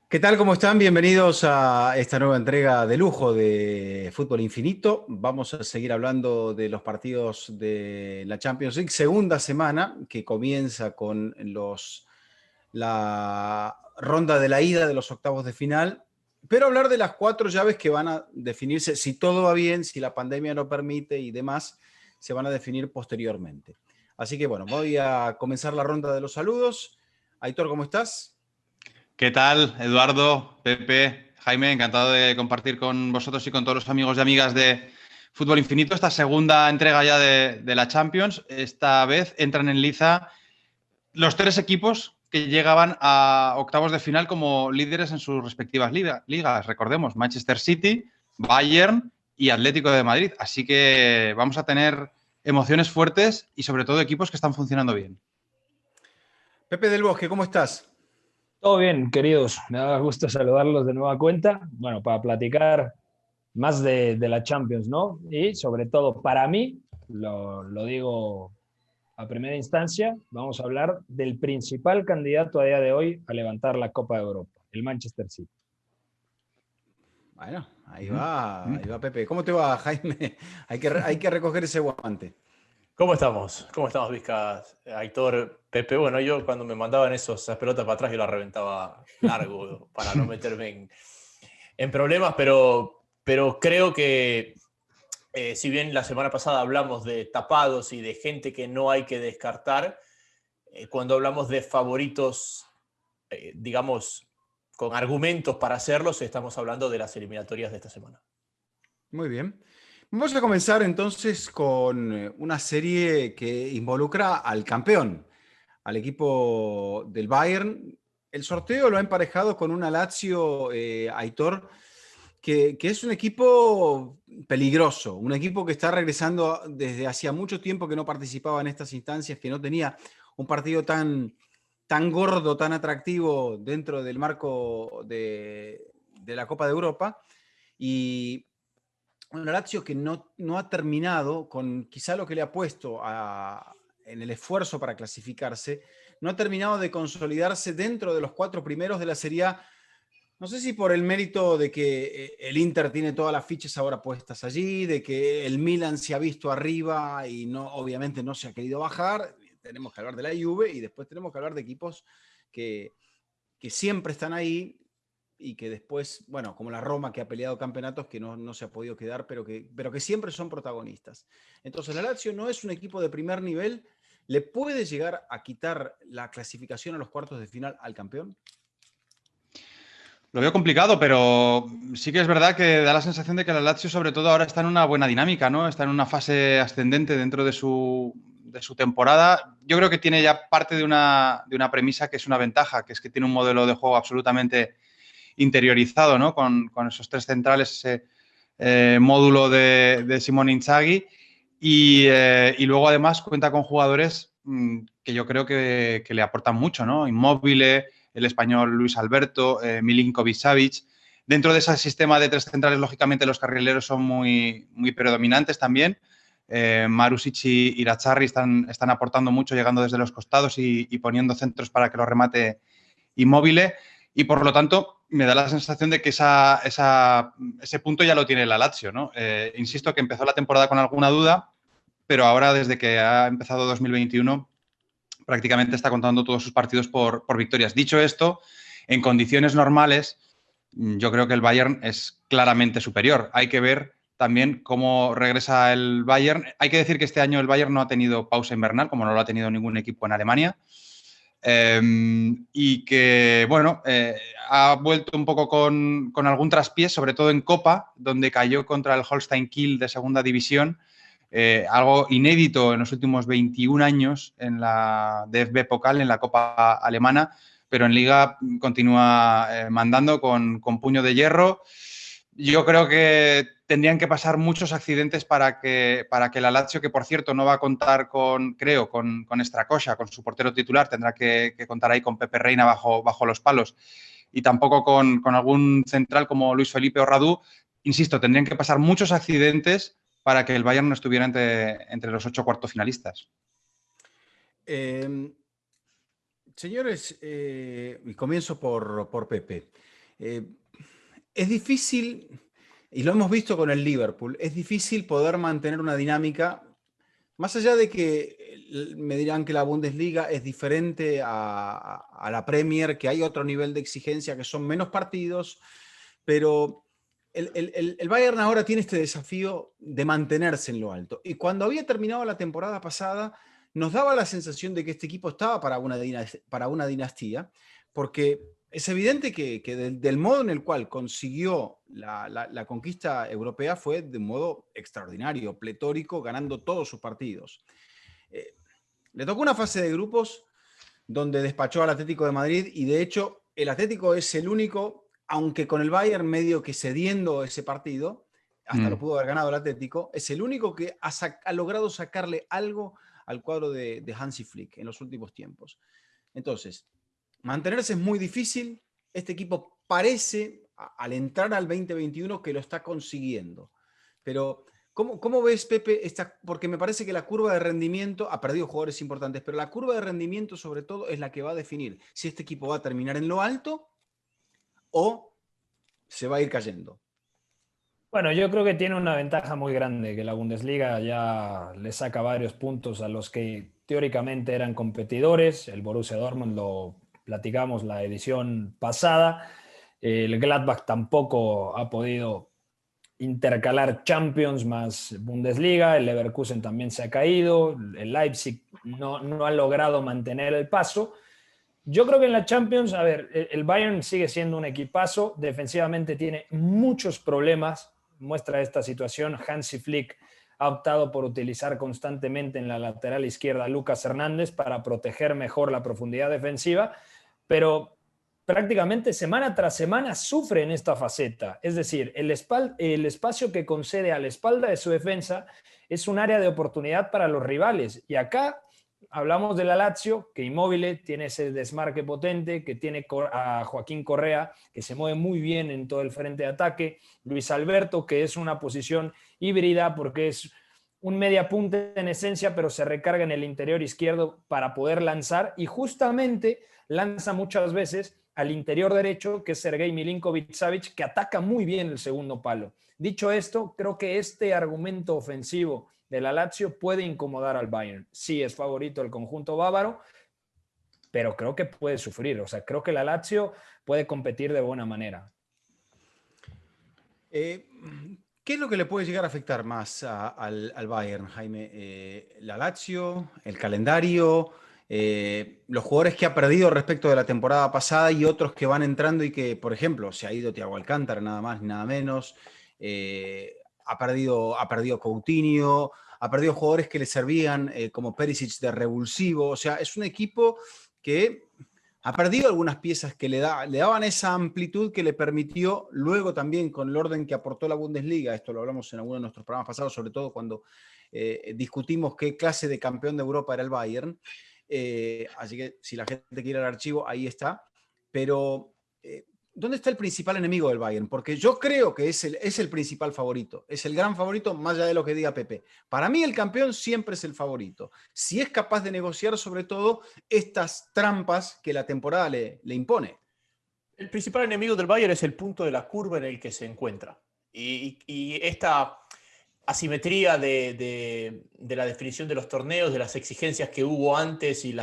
¿Qué tal? ¿Cómo están? Bienvenidos a esta nueva entrega de lujo de Fútbol Infinito. Vamos a seguir hablando de los partidos de la Champions League, segunda semana que comienza con la ronda de la ida de los octavos de final, pero hablar de las cuatro llaves que van a definirse, si todo va bien, si la pandemia lo permite y demás, se van a definir posteriormente. Así que bueno, voy a comenzar la ronda de los saludos. Aitor, ¿cómo estás? ¿Qué tal, Eduardo, Pepe, Jaime? Encantado de compartir con vosotros y con todos los amigos y amigas de Fútbol Infinito esta segunda entrega ya de la Champions. Esta vez entran en liza los tres equipos que llegaban a octavos de final como líderes en sus respectivas ligas. Recordemos, Manchester City, Bayern y Atlético de Madrid. Así que vamos a tener emociones fuertes y sobre todo equipos que están funcionando bien. Pepe del Bosque, ¿cómo estás? Todo bien, queridos. Me da gusto saludarlos de nueva cuenta. Bueno, para platicar más de la Champions, ¿no? Y sobre todo, para mí, lo digo a primera instancia, vamos a hablar del principal candidato a día de hoy a levantar la Copa de Europa, el Manchester City. Bueno, ahí va Pepe. ¿Cómo te va, Jaime? Hay que recoger ese guante. ¿Cómo estamos? ¿Cómo estamos, Vizcas? Aitor, Pepe. Bueno, yo cuando me mandaban esas pelotas para atrás, yo las reventaba largo para no meterme en problemas, pero creo que si bien la semana pasada hablamos de tapados y de gente que no hay que descartar, cuando hablamos de favoritos, digamos, con argumentos para hacerlos, estamos hablando de las eliminatorias de esta semana. Muy bien. Vamos a comenzar entonces con una serie que involucra al campeón, al equipo del Bayern. El sorteo lo ha emparejado con una Lazio, Aitor, que es un equipo peligroso, un equipo que está regresando desde hacía mucho tiempo que no participaba en estas instancias, que no tenía un partido tan gordo, tan atractivo dentro del marco de la Copa de Europa. Y un Lazio que no ha terminado con quizá lo que le ha puesto en el esfuerzo para clasificarse, no ha terminado de consolidarse dentro de los cuatro primeros de la Serie A. No sé si por el mérito de que el Inter tiene todas las fichas ahora puestas allí, de que el Milan se ha visto arriba y no, obviamente no se ha querido bajar. Tenemos que hablar de la Juve y después tenemos que hablar de equipos que, que siempre están ahí y que después, bueno, como la Roma que ha peleado campeonatos que no se ha podido quedar, pero que siempre son protagonistas. Entonces la Lazio no es un equipo de primer nivel. ¿Le puede llegar a quitar la clasificación a los cuartos de final al campeón? Lo veo complicado, pero sí que es verdad que da la sensación de que la Lazio sobre todo ahora está en una buena dinámica, ¿no? Está en una fase ascendente dentro de su temporada. Yo creo que tiene ya parte de una premisa que es una ventaja, que es que tiene un modelo de juego absolutamente interiorizado, ¿no? Con esos tres centrales, ese módulo de Simone Inzaghi. Y luego además cuenta con jugadores que yo creo que le aportan mucho, ¿no? Immobile, el español Luis Alberto, Milinkovic-Savic. Dentro de ese sistema de tres centrales, lógicamente, los carrileros son muy predominantes también. Marusic y Iracharri están aportando mucho, llegando desde los costados y poniendo centros para que lo remate Immobile. Y por lo tanto, me da la sensación de que ese punto ya lo tiene la Lazio, ¿no? Insisto que empezó la temporada con alguna duda, pero ahora, desde que ha empezado 2021, prácticamente está contando todos sus partidos por victorias. Dicho esto, en condiciones normales, yo creo que el Bayern es claramente superior. Hay que ver también cómo regresa el Bayern. Hay que decir que este año el Bayern no ha tenido pausa invernal, como no lo ha tenido ningún equipo en Alemania. Y que, bueno, ha vuelto un poco con algún traspiés, sobre todo en Copa, donde cayó contra el Holstein Kiel de segunda división. Algo inédito en los últimos 21 años en la DFB Pokal, en la Copa alemana, pero en Liga continúa mandando con puño de hierro. Yo creo que tendrían que pasar muchos accidentes para que la Lazio, que por cierto no va a contar con Strakosha, con su portero titular, tendrá que contar ahí con Pepe Reina bajo los palos, y tampoco con algún central como Luis Felipe o Radu. Insisto, tendrían que pasar muchos accidentes para que el Bayern no estuviera entre los 8 cuartos finalistas. Señores, y comienzo por Pepe. Eh, es difícil, y lo hemos visto con el Liverpool, es difícil poder mantener una dinámica, más allá de que me dirán que la Bundesliga es diferente a la Premier, que hay otro nivel de exigencia, que son menos partidos, pero el Bayern ahora tiene este desafío de mantenerse en lo alto. Y cuando había terminado la temporada pasada, nos daba la sensación de que este equipo estaba para una dinastía, porque es evidente que del modo en el cual consiguió la conquista europea fue de un modo extraordinario, pletórico, ganando todos sus partidos. Eh, Le tocó una fase de grupos donde despachó al Atlético de Madrid y de hecho el Atlético es el único, aunque con el Bayern medio que cediendo ese partido, hasta lo pudo haber ganado el Atlético, es el único que ha logrado sacarle algo al cuadro de Hansi Flick en los últimos tiempos. Entonces, mantenerse es muy difícil. Este equipo parece, al entrar al 2021, que lo está consiguiendo. Pero, ¿cómo ves, Pepe? Porque me parece que la curva de rendimiento ha perdido jugadores importantes, pero la curva de rendimiento, sobre todo, es la que va a definir si este equipo va a terminar en lo alto o se va a ir cayendo. Bueno, yo creo que tiene una ventaja muy grande, que la Bundesliga ya le saca varios puntos a los que teóricamente eran competidores. El Borussia Dortmund lo platicamos la edición pasada. El Gladbach tampoco ha podido intercalar Champions más Bundesliga. El Leverkusen también se ha caído. El Leipzig no ha logrado mantener el paso. Yo creo que en la Champions, a ver, el Bayern sigue siendo un equipazo. Defensivamente tiene muchos problemas. Muestra esta situación. Hansi Flick ha optado por utilizar constantemente en la lateral izquierda a Lucas Hernández para proteger mejor la profundidad defensiva, pero prácticamente semana tras semana sufre en esta faceta. Es decir, el espacio que concede a la espalda de su defensa es un área de oportunidad para los rivales. Y acá hablamos de la Lazio, que Immobile tiene ese desmarque potente, que tiene a Joaquín Correa, que se mueve muy bien en todo el frente de ataque, Luis Alberto, que es una posición híbrida porque es un media punta en esencia, pero se recarga en el interior izquierdo para poder lanzar, y justamente lanza muchas veces al interior derecho, que es Sergei Milinkovic-Savic, que ataca muy bien el segundo palo. Dicho esto, creo que este argumento ofensivo de la Lazio puede incomodar al Bayern. Sí, es favorito el conjunto bávaro, pero creo que puede sufrir. O sea, creo que la Lazio puede competir de buena manera. ¿Qué es lo que le puede llegar a afectar más al Bayern, Jaime? ¿La Lazio? ¿El calendario? ¿Los jugadores que ha perdido respecto de la temporada pasada y otros que van entrando y que, por ejemplo, se ha ido Thiago Alcántara, nada más ni nada menos? Ha perdido Coutinho, ha perdido jugadores que le servían como Perisic de revulsivo. O sea, es un equipo que ha perdido algunas piezas que le daban esa amplitud que le permitió luego también con el orden que aportó la Bundesliga. Esto lo hablamos en alguno de nuestros programas pasados, sobre todo cuando discutimos qué clase de campeón de Europa era el Bayern. Así que si la gente quiere ir al archivo, ahí está. Pero ¿dónde está el principal enemigo del Bayern? Porque yo creo que es el principal favorito, es el gran favorito, más allá de lo que diga Pepe. Para mí el campeón siempre es el favorito. Si es capaz de negociar sobre todo estas trampas que la temporada le impone. El principal enemigo del Bayern es el punto de la curva en el que se encuentra. Y esta asimetría de la definición de los torneos, de las exigencias que hubo antes y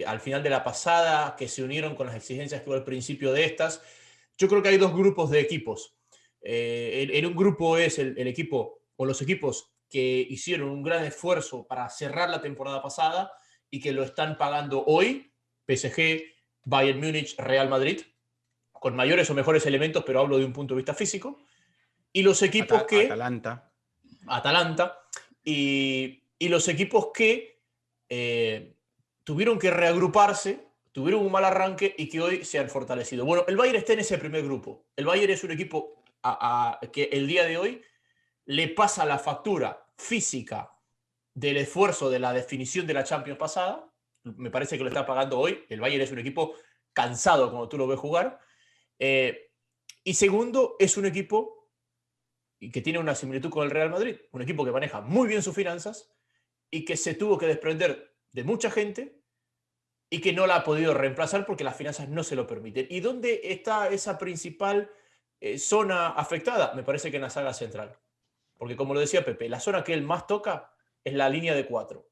al final de la pasada, que se unieron con las exigencias que hubo al principio de estas. Yo creo que hay dos grupos de equipos. En un grupo es el equipo o los equipos que hicieron un gran esfuerzo para cerrar la temporada pasada y que lo están pagando hoy, PSG, Bayern Múnich, Real Madrid, con mayores o mejores elementos, pero hablo de un punto de vista físico. Y los equipos Atalanta, y los equipos que tuvieron que reagruparse, tuvieron un mal arranque y que hoy se han fortalecido. Bueno, el Bayern está en ese primer grupo. El Bayern es un equipo que el día de hoy le pasa la factura física del esfuerzo de la definición de la Champions pasada. Me parece que lo está pagando hoy. El Bayern es un equipo cansado cuando tú lo ves jugar. Y segundo, es un equipo que tiene una similitud con el Real Madrid. Un equipo que maneja muy bien sus finanzas y que se tuvo que desprender de mucha gente y que no la ha podido reemplazar porque las finanzas no se lo permiten. ¿Y dónde está esa principal zona afectada? Me parece que en la saga central. Porque como lo decía Pepe, la zona que él más toca es la línea de 4,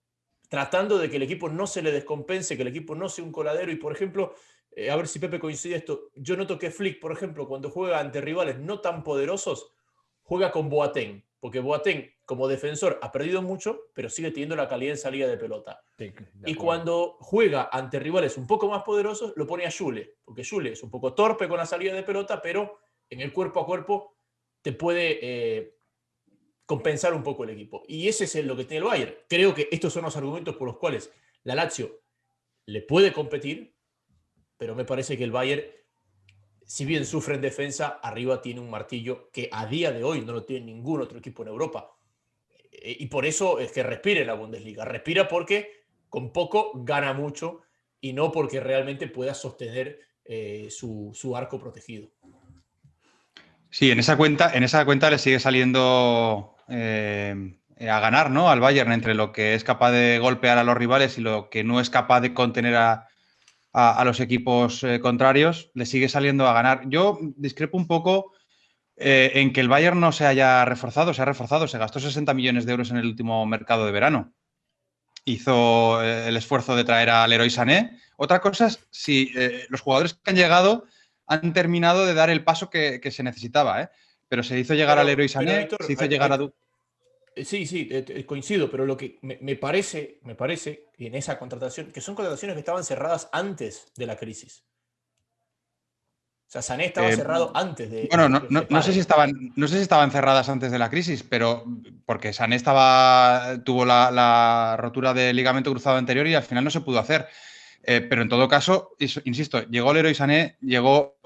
tratando de que el equipo no se le descompense, que el equipo no sea un coladero. Y por ejemplo, a ver si Pepe coincide esto, yo noto que Flick, por ejemplo, cuando juega ante rivales no tan poderosos, juega con Boateng, porque Boateng como defensor ha perdido mucho, pero sigue teniendo la calidad en salida de pelota. Sí, y cuando juega ante rivales un poco más poderosos, lo pone a Jule, porque Jule es un poco torpe con la salida de pelota, pero en el cuerpo a cuerpo te puede compensar un poco el equipo. Y ese es lo que tiene el Bayern. Creo que estos son los argumentos por los cuales la Lazio le puede competir, pero me parece que el Bayern, si bien sufre en defensa, arriba tiene un martillo que a día de hoy no lo tiene ningún otro equipo en Europa. Y por eso es que respira en la Bundesliga. Respira porque con poco gana mucho y no porque realmente pueda sostener su arco protegido. Sí, en esa cuenta le sigue saliendo a ganar, ¿no? Al Bayern, entre lo que es capaz de golpear a los rivales y lo que no es capaz de contener a los equipos contrarios, le sigue saliendo a ganar. Yo discrepo un poco en que el Bayern no se haya reforzado, se gastó 60 millones de euros en el último mercado de verano. Hizo el esfuerzo de traer a Leroy Sané. Otra cosa es si los jugadores que han llegado han terminado de dar el paso que se necesitaba, ¿eh? Pero se hizo llegar a Leroy Sané, Héctor, se hizo llegar a... Sí, coincido, pero lo que me parece en esa contratación, que son contrataciones que estaban cerradas antes de la crisis. O sea, Sané estaba cerrado antes de... Bueno, no sé si estaban cerradas antes de la crisis, pero porque Sané tuvo la rotura del ligamento cruzado anterior y al final no se pudo hacer. Pero en todo caso, insisto, llegó Leroy Sané, llegó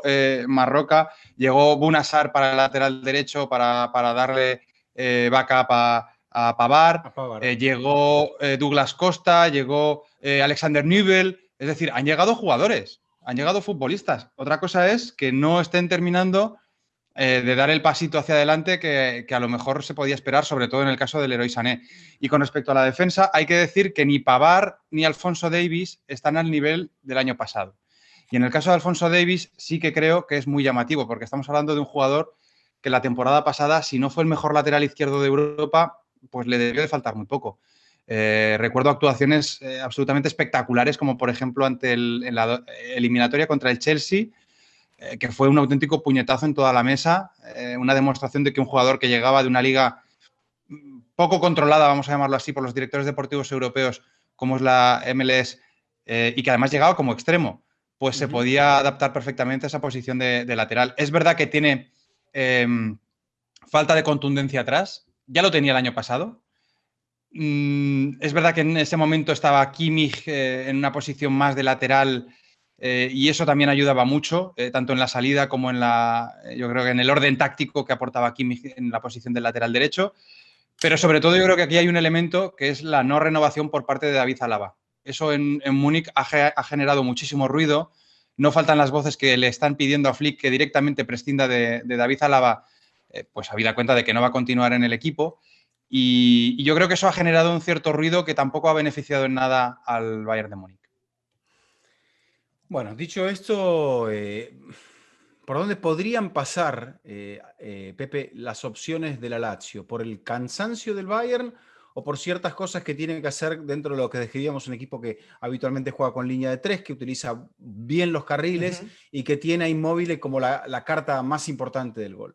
Marroca, llegó Bunassar para el lateral derecho para darle backup a Pavard, llegó Douglas Costa, llegó Alexander Nübel, es decir, han llegado jugadores, han llegado futbolistas. Otra cosa es que no estén terminando de dar el pasito hacia adelante que a lo mejor se podía esperar, sobre todo en el caso del Leroy Sané. Y con respecto a la defensa, hay que decir que ni Pavard ni Alphonso Davies están al nivel del año pasado. Y en el caso de Alphonso Davies sí que creo que es muy llamativo, porque estamos hablando de un jugador que la temporada pasada, si no fue el mejor lateral izquierdo de Europa, pues le debió de faltar muy poco. Recuerdo actuaciones absolutamente espectaculares, como por ejemplo en la eliminatoria contra el Chelsea, que fue un auténtico puñetazo en toda la mesa, una demostración de que un jugador que llegaba de una liga poco controlada, vamos a llamarlo así, por los directores deportivos europeos, como es la MLS, y que además llegaba como extremo, pues se podía adaptar perfectamente a esa posición de lateral. Es verdad que tiene falta de contundencia atrás, ya lo tenía el año pasado. Es verdad que en ese momento estaba Kimmich en una posición más de lateral, y eso también ayudaba mucho, tanto en la salida como yo creo que en el orden táctico que aportaba Kimmich en la posición del lateral derecho. Pero sobre todo yo creo que aquí hay un elemento que es la no renovación por parte de David Alaba. Eso en Múnich ha generado muchísimo ruido. No faltan las voces que le están pidiendo a Flick que directamente prescinda de David Alaba, pues habida cuenta de que no va a continuar en el equipo. Y yo creo que eso ha generado un cierto ruido que tampoco ha beneficiado en nada al Bayern de Múnich. Bueno, dicho esto, ¿por dónde podrían pasar, Pepe, las opciones de la Lazio? ¿Por el cansancio del Bayern o por ciertas cosas que tienen que hacer dentro de lo que describíamos un equipo que habitualmente juega con línea de 3, que utiliza bien los carriles y que tiene a Immobile como la carta más importante del gol?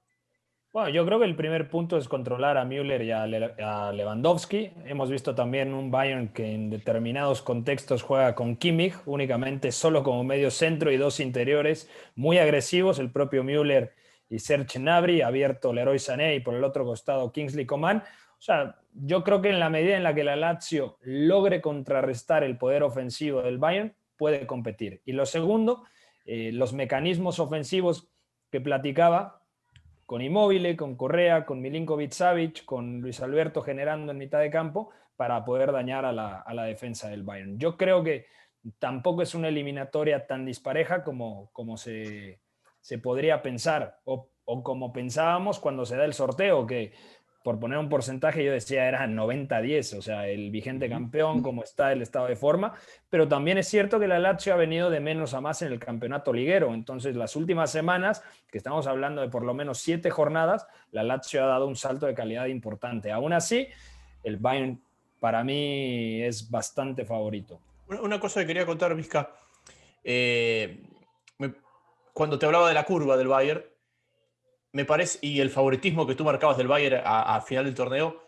Bueno, yo creo que el primer punto es controlar a Müller y a Lewandowski. Hemos visto también un Bayern que en determinados contextos juega con Kimmich, únicamente solo como medio centro y dos interiores muy agresivos, el propio Müller y Serge Gnabry, abierto Leroy Sané y por el otro costado Kingsley Coman. O sea, yo creo que en la medida en la que la Lazio logre contrarrestar el poder ofensivo del Bayern, puede competir. Y lo segundo, los mecanismos ofensivos que platicaba, con Immobile, con Correa, con Milinkovic-Savic, con Luis Alberto generando en mitad de campo para poder dañar a la defensa del Bayern. Yo creo que tampoco es una eliminatoria tan dispareja como se podría pensar o como pensábamos cuando se da el sorteo, que por poner un porcentaje, yo decía era 90-10, o sea, el vigente campeón, cómo está el estado de forma, pero también es cierto que la Lazio ha venido de menos a más en el campeonato liguero, entonces las últimas semanas, que estamos hablando de por lo menos 7 jornadas, la Lazio ha dado un salto de calidad importante. Aún así, el Bayern para mí es bastante favorito. Una cosa que quería contar, Vizca, cuando te hablaba de la curva del Bayern, me parece, y el favoritismo que tú marcabas del Bayern a final del torneo,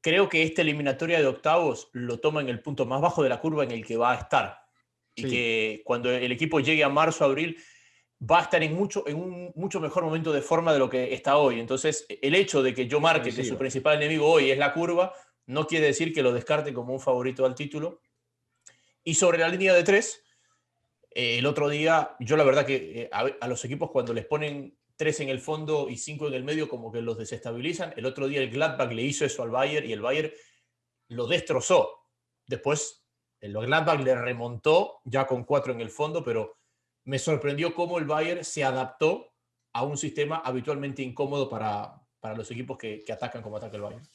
creo que esta eliminatoria de octavos lo toma en el punto más bajo de la curva en el que va a estar. Y que cuando el equipo llegue a marzo, abril, va a estar en un mucho mejor momento de forma de lo que está hoy. Entonces, el hecho de que yo marque que su principal enemigo hoy es la curva, no quiere decir que lo descarte como un favorito al título. Y sobre la línea de 3, el otro día, yo la verdad que a los equipos cuando les ponen 3 en el fondo y 5 en el medio, como que los desestabilizan. El otro día el Gladbach le hizo eso al Bayern y el Bayern lo destrozó. Después el Gladbach le remontó ya con 4 en el fondo, pero me sorprendió cómo el Bayern se adaptó a un sistema habitualmente incómodo para los equipos que atacan como ataca el Bayern.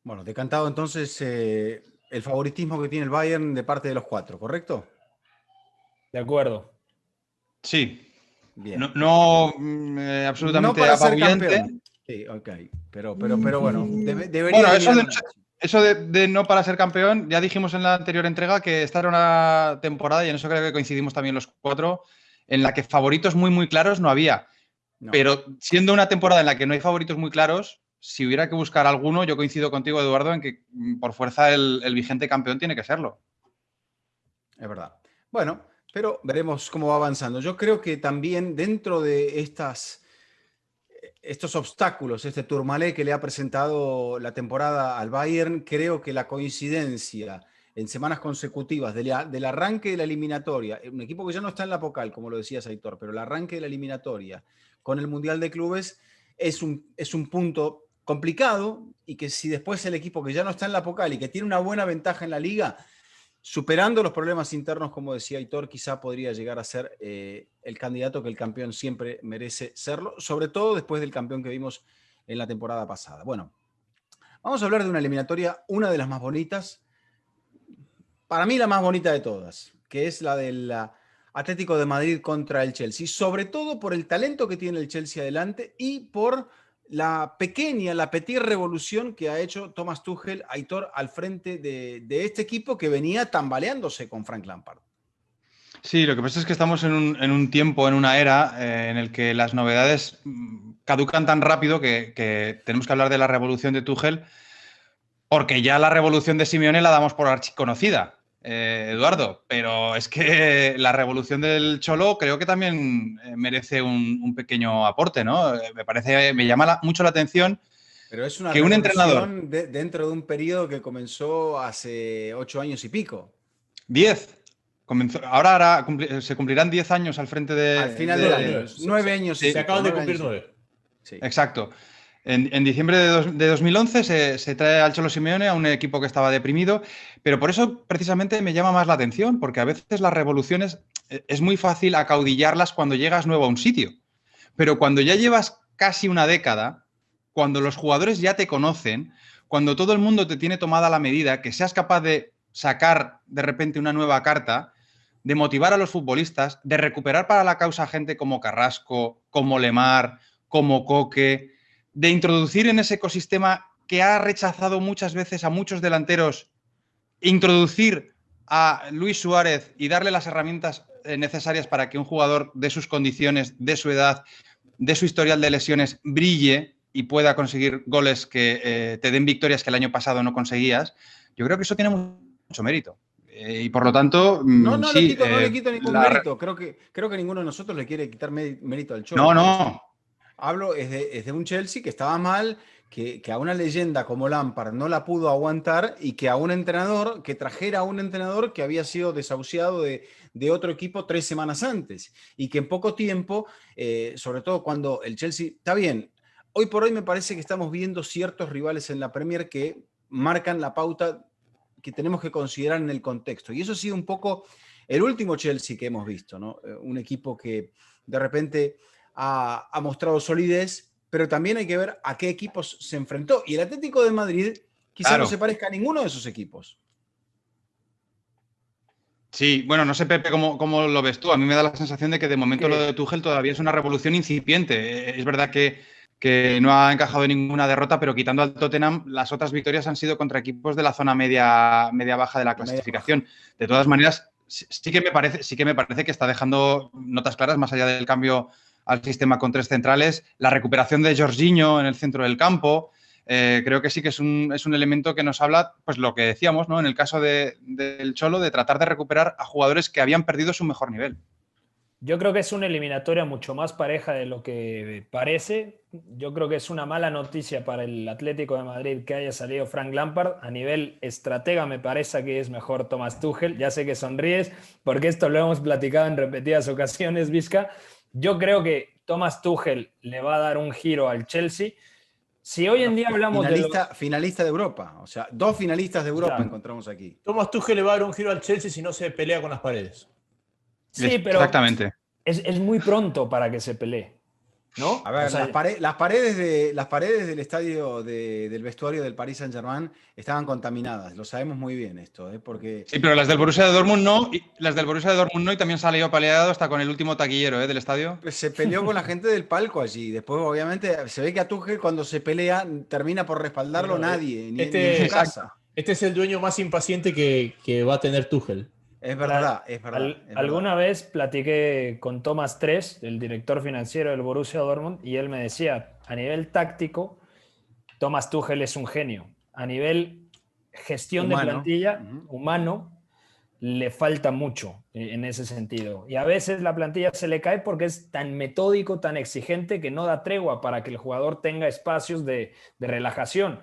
Bueno, decantado entonces el favoritismo que tiene el Bayern de parte de los 4, ¿correcto? De acuerdo. Sí. Bien. Absolutamente no para apabullante. Ser campeón. Sí, ok. Pero bueno, debería... Bueno, eso de no para ser campeón, ya dijimos en la anterior entrega que esta era una temporada, y en eso creo que coincidimos también los 4, en la que favoritos muy, muy claros no había. No. Pero siendo una temporada en la que no hay favoritos muy claros, si hubiera que buscar alguno, yo coincido contigo, Eduardo, en que por fuerza el vigente campeón tiene que serlo. Es verdad. Bueno, pero veremos cómo va avanzando. Yo creo que también dentro de estos obstáculos, este Tourmalet que le ha presentado la temporada al Bayern, creo que la coincidencia en semanas consecutivas del arranque de la eliminatoria, un equipo que ya no está en la Pocal, como lo decías, Aitor, pero el arranque de la eliminatoria con el Mundial de Clubes es un punto complicado, y que si después el equipo que ya no está en la Pocal y que tiene una buena ventaja en la Liga, superando los problemas internos, como decía Aitor, quizá podría llegar a ser el candidato que el campeón siempre merece serlo, sobre todo después del campeón que vimos en la temporada pasada. Bueno, vamos a hablar de una eliminatoria, una de las más bonitas, para mí la más bonita de todas, que es la del Atlético de Madrid contra el Chelsea, sobre todo por el talento que tiene el Chelsea adelante y por la petit revolución que ha hecho Thomas Tuchel, Aitor, al frente de este equipo que venía tambaleándose con Frank Lampard. Sí, lo que pasa es que estamos en un tiempo, en una era en el que las novedades caducan tan rápido que tenemos que hablar de la revolución de Tuchel, porque ya la revolución de Simeone la damos por archiconocida, Eduardo, pero es que la revolución del Cholo creo que también merece un pequeño aporte, ¿no? Me llama mucho la atención. Pero es una que un entrenador dentro de un periodo que comenzó hace 8 años y pico. 10. Ahora se cumplirán 10 años al frente de... Al final del año. 9 años. Sí, se acaban de cumplir 9. Sí. Exacto. En diciembre de 2011 se trae al Cholo Simeone a un equipo que estaba deprimido, pero por eso precisamente me llama más la atención, porque a veces las revoluciones es muy fácil acaudillarlas cuando llegas nuevo a un sitio, pero cuando ya llevas casi una década, cuando los jugadores ya te conocen, cuando todo el mundo te tiene tomada la medida, que seas capaz de sacar de repente una nueva carta, de motivar a los futbolistas, de recuperar para la causa gente como Carrasco, como Lemar, como Coque, de introducir en ese ecosistema que ha rechazado muchas veces a muchos delanteros, introducir a Luis Suárez y darle las herramientas necesarias para que un jugador de sus condiciones, de su edad, de su historial de lesiones brille y pueda conseguir goles que te den victorias que el año pasado no conseguías. Yo creo que eso tiene mucho mérito. Y por lo tanto, no sí, le quito ningún mérito. Creo que ninguno de nosotros le quiere quitar mérito al Cholo. No. Hablo es de un Chelsea que estaba mal, que a una leyenda como Lampard no la pudo aguantar, y que a un entrenador, que trajera a un entrenador que había sido desahuciado de otro equipo 3 semanas antes, y que en poco tiempo, sobre todo cuando el Chelsea, está bien, hoy por hoy me parece que estamos viendo ciertos rivales en la Premier que marcan la pauta que tenemos que considerar en el contexto, y eso ha sido un poco el último Chelsea que hemos visto, ¿no? Un equipo que de repente ha mostrado solidez, pero también hay que ver a qué equipos se enfrentó. Y el Atlético de Madrid quizá Claro. no se parezca a ninguno de esos equipos. Sí, bueno, no sé, Pepe, cómo lo ves tú. A mí me da la sensación de que de momento Que- lo de Tuchel todavía es una revolución incipiente. Es verdad que no ha encajado ninguna derrota, pero quitando al Tottenham, las otras victorias han sido contra equipos de la zona media-baja de la clasificación. De todas maneras, sí que me parece que está dejando notas claras, más allá del cambio al sistema con 3 centrales, la recuperación de Jorginho en el centro del campo. Creo que sí que es un elemento que nos habla, pues lo que decíamos, ¿no? En el caso del Cholo, de tratar de recuperar a jugadores que habían perdido su mejor nivel. Yo creo que es una eliminatoria mucho más pareja de lo que parece. Yo creo que es una mala noticia para el Atlético de Madrid que haya salido Frank Lampard. A nivel estratega me parece que es mejor Thomas Tuchel. Ya sé que sonríes porque esto lo hemos platicado en repetidas ocasiones, Vizca. Yo creo que Thomas Tuchel le va a dar un giro al Chelsea. Si hoy en día hablamos de los... Finalista de Europa. O sea, 2 finalistas de Europa Claro. encontramos aquí. Thomas Tuchel le va a dar un giro al Chelsea si no se pelea con las paredes. Sí, pero Exactamente. es muy pronto para que se pelee, ¿no? A ver, O sea, las paredes del estadio del vestuario del Paris Saint-Germain estaban contaminadas. Lo sabemos muy bien esto, porque... Sí, pero las del Borussia de Dortmund no, y también salió paleado hasta con el último taquillero del estadio. Se peleó con la gente del palco allí. Después, obviamente, se ve que a Tuchel cuando se pelea termina por respaldarlo Bueno, nadie, ni en su casa. Este es el dueño más impaciente que va a tener Tuchel. Es verdad, es verdad. Alguna vez platiqué con Thomas Tres, el director financiero del Borussia Dortmund, y él me decía, a nivel táctico, Thomas Tuchel es un genio. A nivel gestión Humano. de plantilla, humano, le falta mucho en ese sentido. Y a veces la plantilla se le cae porque es tan metódico, tan exigente, que no da tregua para que el jugador tenga espacios de relajación.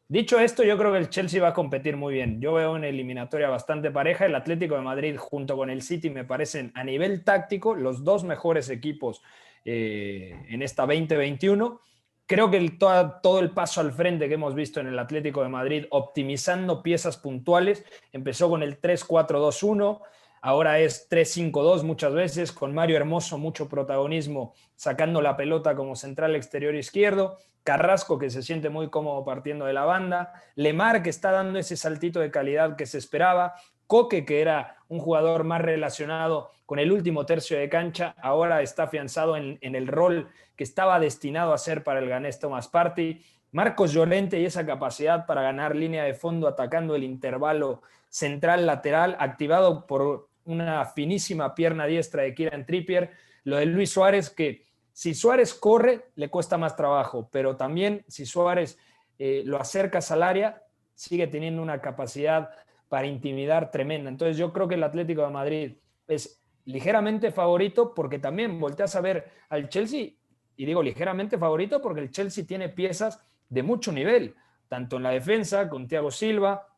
Dicho esto, yo creo que el Chelsea va a competir muy bien. Yo veo una eliminatoria bastante pareja. El Atlético de Madrid junto con el City me parecen a nivel táctico los 2 mejores equipos en esta 2021. Creo que todo el paso al frente que hemos visto en el Atlético de Madrid, optimizando piezas puntuales, empezó con el 3-4-2-1, ahora es 3-5-2 muchas veces, con Mario Hermoso mucho protagonismo, sacando la pelota como central exterior izquierdo, Carrasco que se siente muy cómodo partiendo de la banda, Lemar que está dando ese saltito de calidad que se esperaba, Coque que era un jugador más relacionado con el último tercio de cancha, ahora está afianzado en el rol que estaba destinado a ser para el ganés Thomas Partey, Marcos Llorente y esa capacidad para ganar línea de fondo atacando el intervalo central-lateral, activado por una finísima pierna diestra de Kieran Trippier, lo de Luis Suárez que si Suárez corre, le cuesta más trabajo, pero también si Suárez lo acercas al área, sigue teniendo una capacidad para intimidar tremenda. Entonces yo creo que el Atlético de Madrid es ligeramente favorito porque también volteas a ver al Chelsea, y digo ligeramente favorito porque el Chelsea tiene piezas de mucho nivel, tanto en la defensa con Thiago Silva,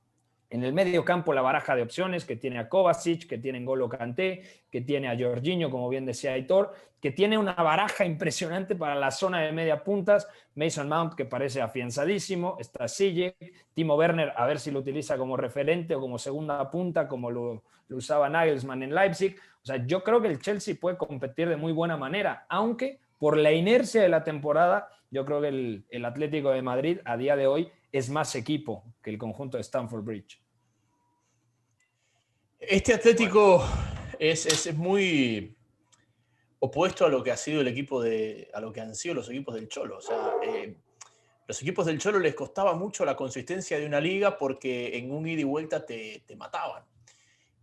en el medio campo la baraja de opciones que tiene a Kovacic, que tiene a N'Golo Kanté, que tiene a Jorginho, como bien decía Aitor, que tiene una baraja impresionante para la zona de media puntas, Mason Mount que parece afianzadísimo, está Ziyech, Timo Werner a ver si lo utiliza como referente o como segunda punta, como lo usaba Nagelsmann en Leipzig. O sea, yo creo que el Chelsea puede competir de muy buena manera, aunque por la inercia de la temporada, yo creo que el Atlético de Madrid a día de hoy es más equipo que el conjunto de Stamford Bridge. Este Atlético es muy opuesto a lo que ha sido a lo que han sido los equipos del Cholo. O sea, los equipos del Cholo les costaba mucho la consistencia de una liga porque en un ida y vuelta te mataban.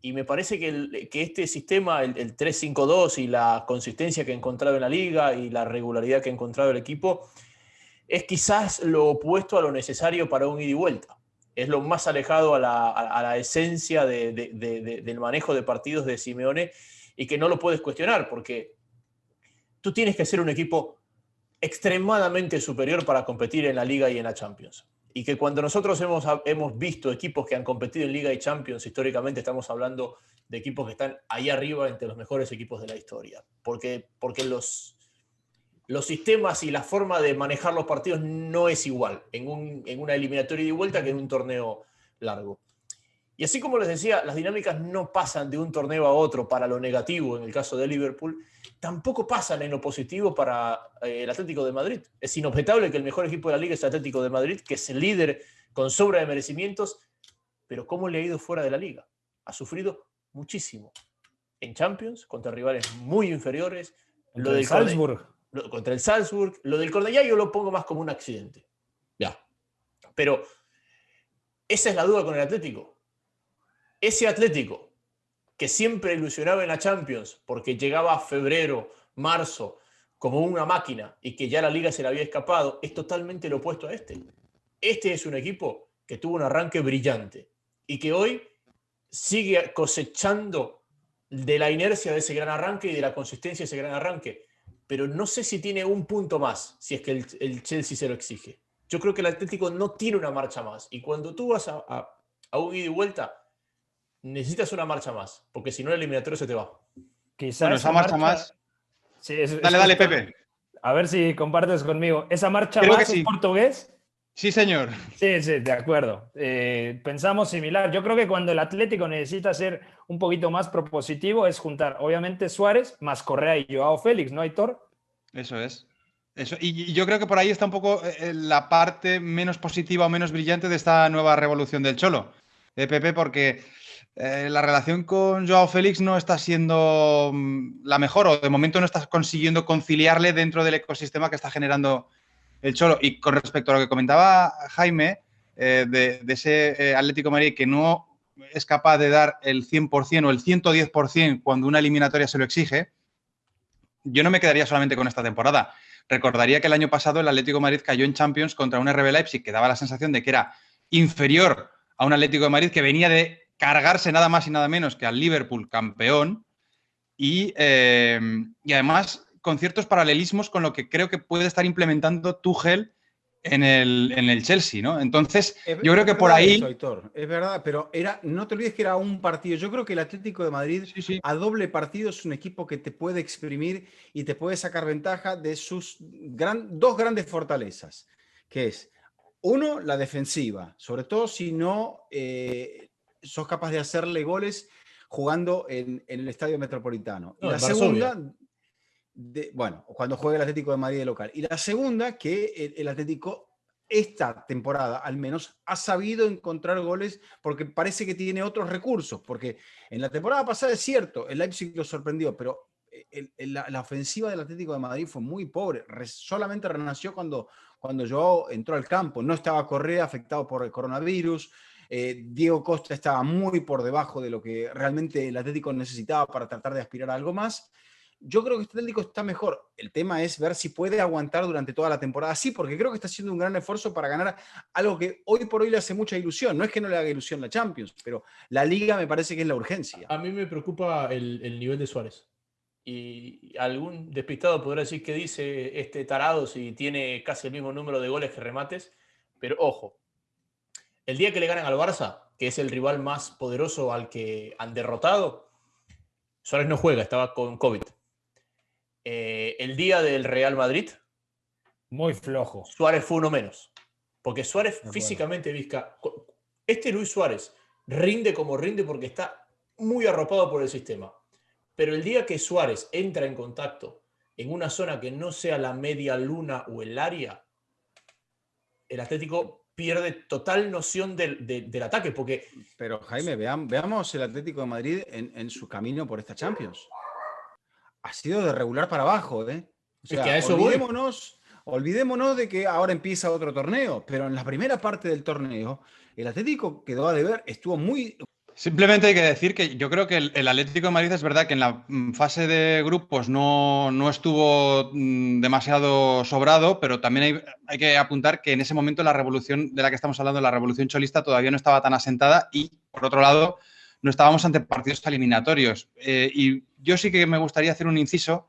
Y me parece que este sistema, el 3-5-2 y la consistencia que ha encontrado en la liga y la regularidad que ha encontrado el equipo, es quizás lo opuesto a lo necesario para un ida y vuelta. Es lo más alejado a la esencia del manejo de partidos de Simeone y que no lo puedes cuestionar porque tú tienes que ser un equipo extremadamente superior para competir en la Liga y en la Champions. Y que cuando nosotros hemos visto equipos que han competido en Liga y Champions, históricamente estamos hablando de equipos que están ahí arriba entre los mejores equipos de la historia. Porque los sistemas y la forma de manejar los partidos no es igual en una eliminatoria de vuelta que en un torneo largo. Y así como les decía, las dinámicas no pasan de un torneo a otro para lo negativo en el caso de Liverpool, tampoco pasan en lo positivo para el Atlético de Madrid. Es inobjetable que el mejor equipo de la liga es el Atlético de Madrid, que es el líder con sobra de merecimientos, pero ¿cómo le ha ido fuera de la liga? Ha sufrido muchísimo. En Champions, contra rivales muy inferiores. Contra el Salzburg. Contra el Salzburg. Lo del Cornellá yo lo pongo más como un accidente. Ya. Pero esa es la duda con el Atlético. Ese Atlético que siempre ilusionaba en la Champions porque llegaba a febrero, marzo, como una máquina y que ya la liga se le había escapado, es totalmente lo opuesto a este. Este es un equipo que tuvo un arranque brillante y que hoy sigue cosechando de la inercia de ese gran arranque y de la consistencia de ese gran arranque. Pero no sé si tiene un punto más, si es que el Chelsea se lo exige. Yo creo que el Atlético no tiene una marcha más. Y cuando tú vas a un ida y vuelta, necesitas una marcha más, porque si no el eliminatorio se te va. Quizás bueno, esa marcha más... Sí, dale, Pepe. A ver si compartes conmigo. ¿Esa marcha Creo más que sí. es portugués? Sí, señor. Sí, de acuerdo. Pensamos similar. Yo creo que cuando el Atlético necesita ser un poquito más propositivo es juntar, obviamente, Suárez más Correa y Joao Félix, ¿no, Aitor? Eso es. Eso. Y yo creo que por ahí está un poco la parte menos positiva o menos brillante de esta nueva revolución del Cholo, de Pepe, porque la relación con Joao Félix no está siendo la mejor, o de momento no estás consiguiendo conciliarle dentro del ecosistema que está generando el Cholo. Y con respecto a lo que comentaba Jaime, de ese Atlético de Madrid que no es capaz de dar el 100% o el 110% cuando una eliminatoria se lo exige, yo no me quedaría solamente con esta temporada. Recordaría que el año pasado el Atlético de Madrid cayó en Champions contra un RB Leipzig que daba la sensación de que era inferior a un Atlético de Madrid que venía de cargarse nada más y nada menos que al Liverpool campeón y además con ciertos paralelismos con lo que creo que puede estar implementando Tuchel en el Chelsea, ¿no? Entonces, yo creo que por ahí... Eso, Aitor, es verdad, pero no te olvides que era un partido. Yo creo que el Atlético de Madrid sí. a doble partido es un equipo que te puede exprimir y te puede sacar ventaja de sus dos grandes fortalezas, que es, uno, la defensiva, sobre todo si no sos capaz de hacerle goles jugando en el Estadio Metropolitano. No, y la segunda... cuando juega el Atlético de Madrid de local. Y la segunda, que el Atlético esta temporada al menos ha sabido encontrar goles porque parece que tiene otros recursos, porque en la temporada pasada es cierto, el Leipzig lo sorprendió, pero la ofensiva del Atlético de Madrid fue muy pobre, solamente renació cuando Joao entró al campo, no estaba Correa afectado por el coronavirus, Diego Costa estaba muy por debajo de lo que realmente el Atlético necesitaba para tratar de aspirar a algo más. Yo creo que este Atlético está mejor. El tema es ver si puede aguantar durante toda la temporada. Sí, porque creo que está haciendo un gran esfuerzo para ganar algo que hoy por hoy le hace mucha ilusión. No es que no le haga ilusión la Champions, pero la Liga me parece que es la urgencia. A mí me preocupa el nivel de Suárez. Y algún despistado podrá decir que dice este tarado si tiene casi el mismo número de goles que remates. Pero ojo, el día que le ganan al Barça, que es el rival más poderoso al que han derrotado, Suárez no juega, estaba con COVID. El día del Real Madrid, muy flojo. Suárez fue uno menos. Porque Suárez físicamente, Vizca, este Luis Suárez rinde como rinde porque está muy arropado por el sistema. Pero el día que Suárez entra en contacto en una zona que no sea la media luna o el área, el Atlético pierde total noción del ataque. Porque... Pero Jaime, veamos el Atlético de Madrid en su camino por esta Champions. Ha sido de regular para abajo, ¿eh? O sea, es que a eso olvidémonos de que ahora empieza otro torneo, pero en la primera parte del torneo, el Atlético quedó a deber, estuvo muy... Simplemente hay que decir que yo creo que el Atlético de Madrid es verdad que en la fase de grupos no estuvo demasiado sobrado, pero también hay que apuntar que en ese momento la revolución de la que estamos hablando, la revolución cholista, todavía no estaba tan asentada y, por otro lado, no estábamos ante partidos eliminatorios. Y yo sí que me gustaría hacer un inciso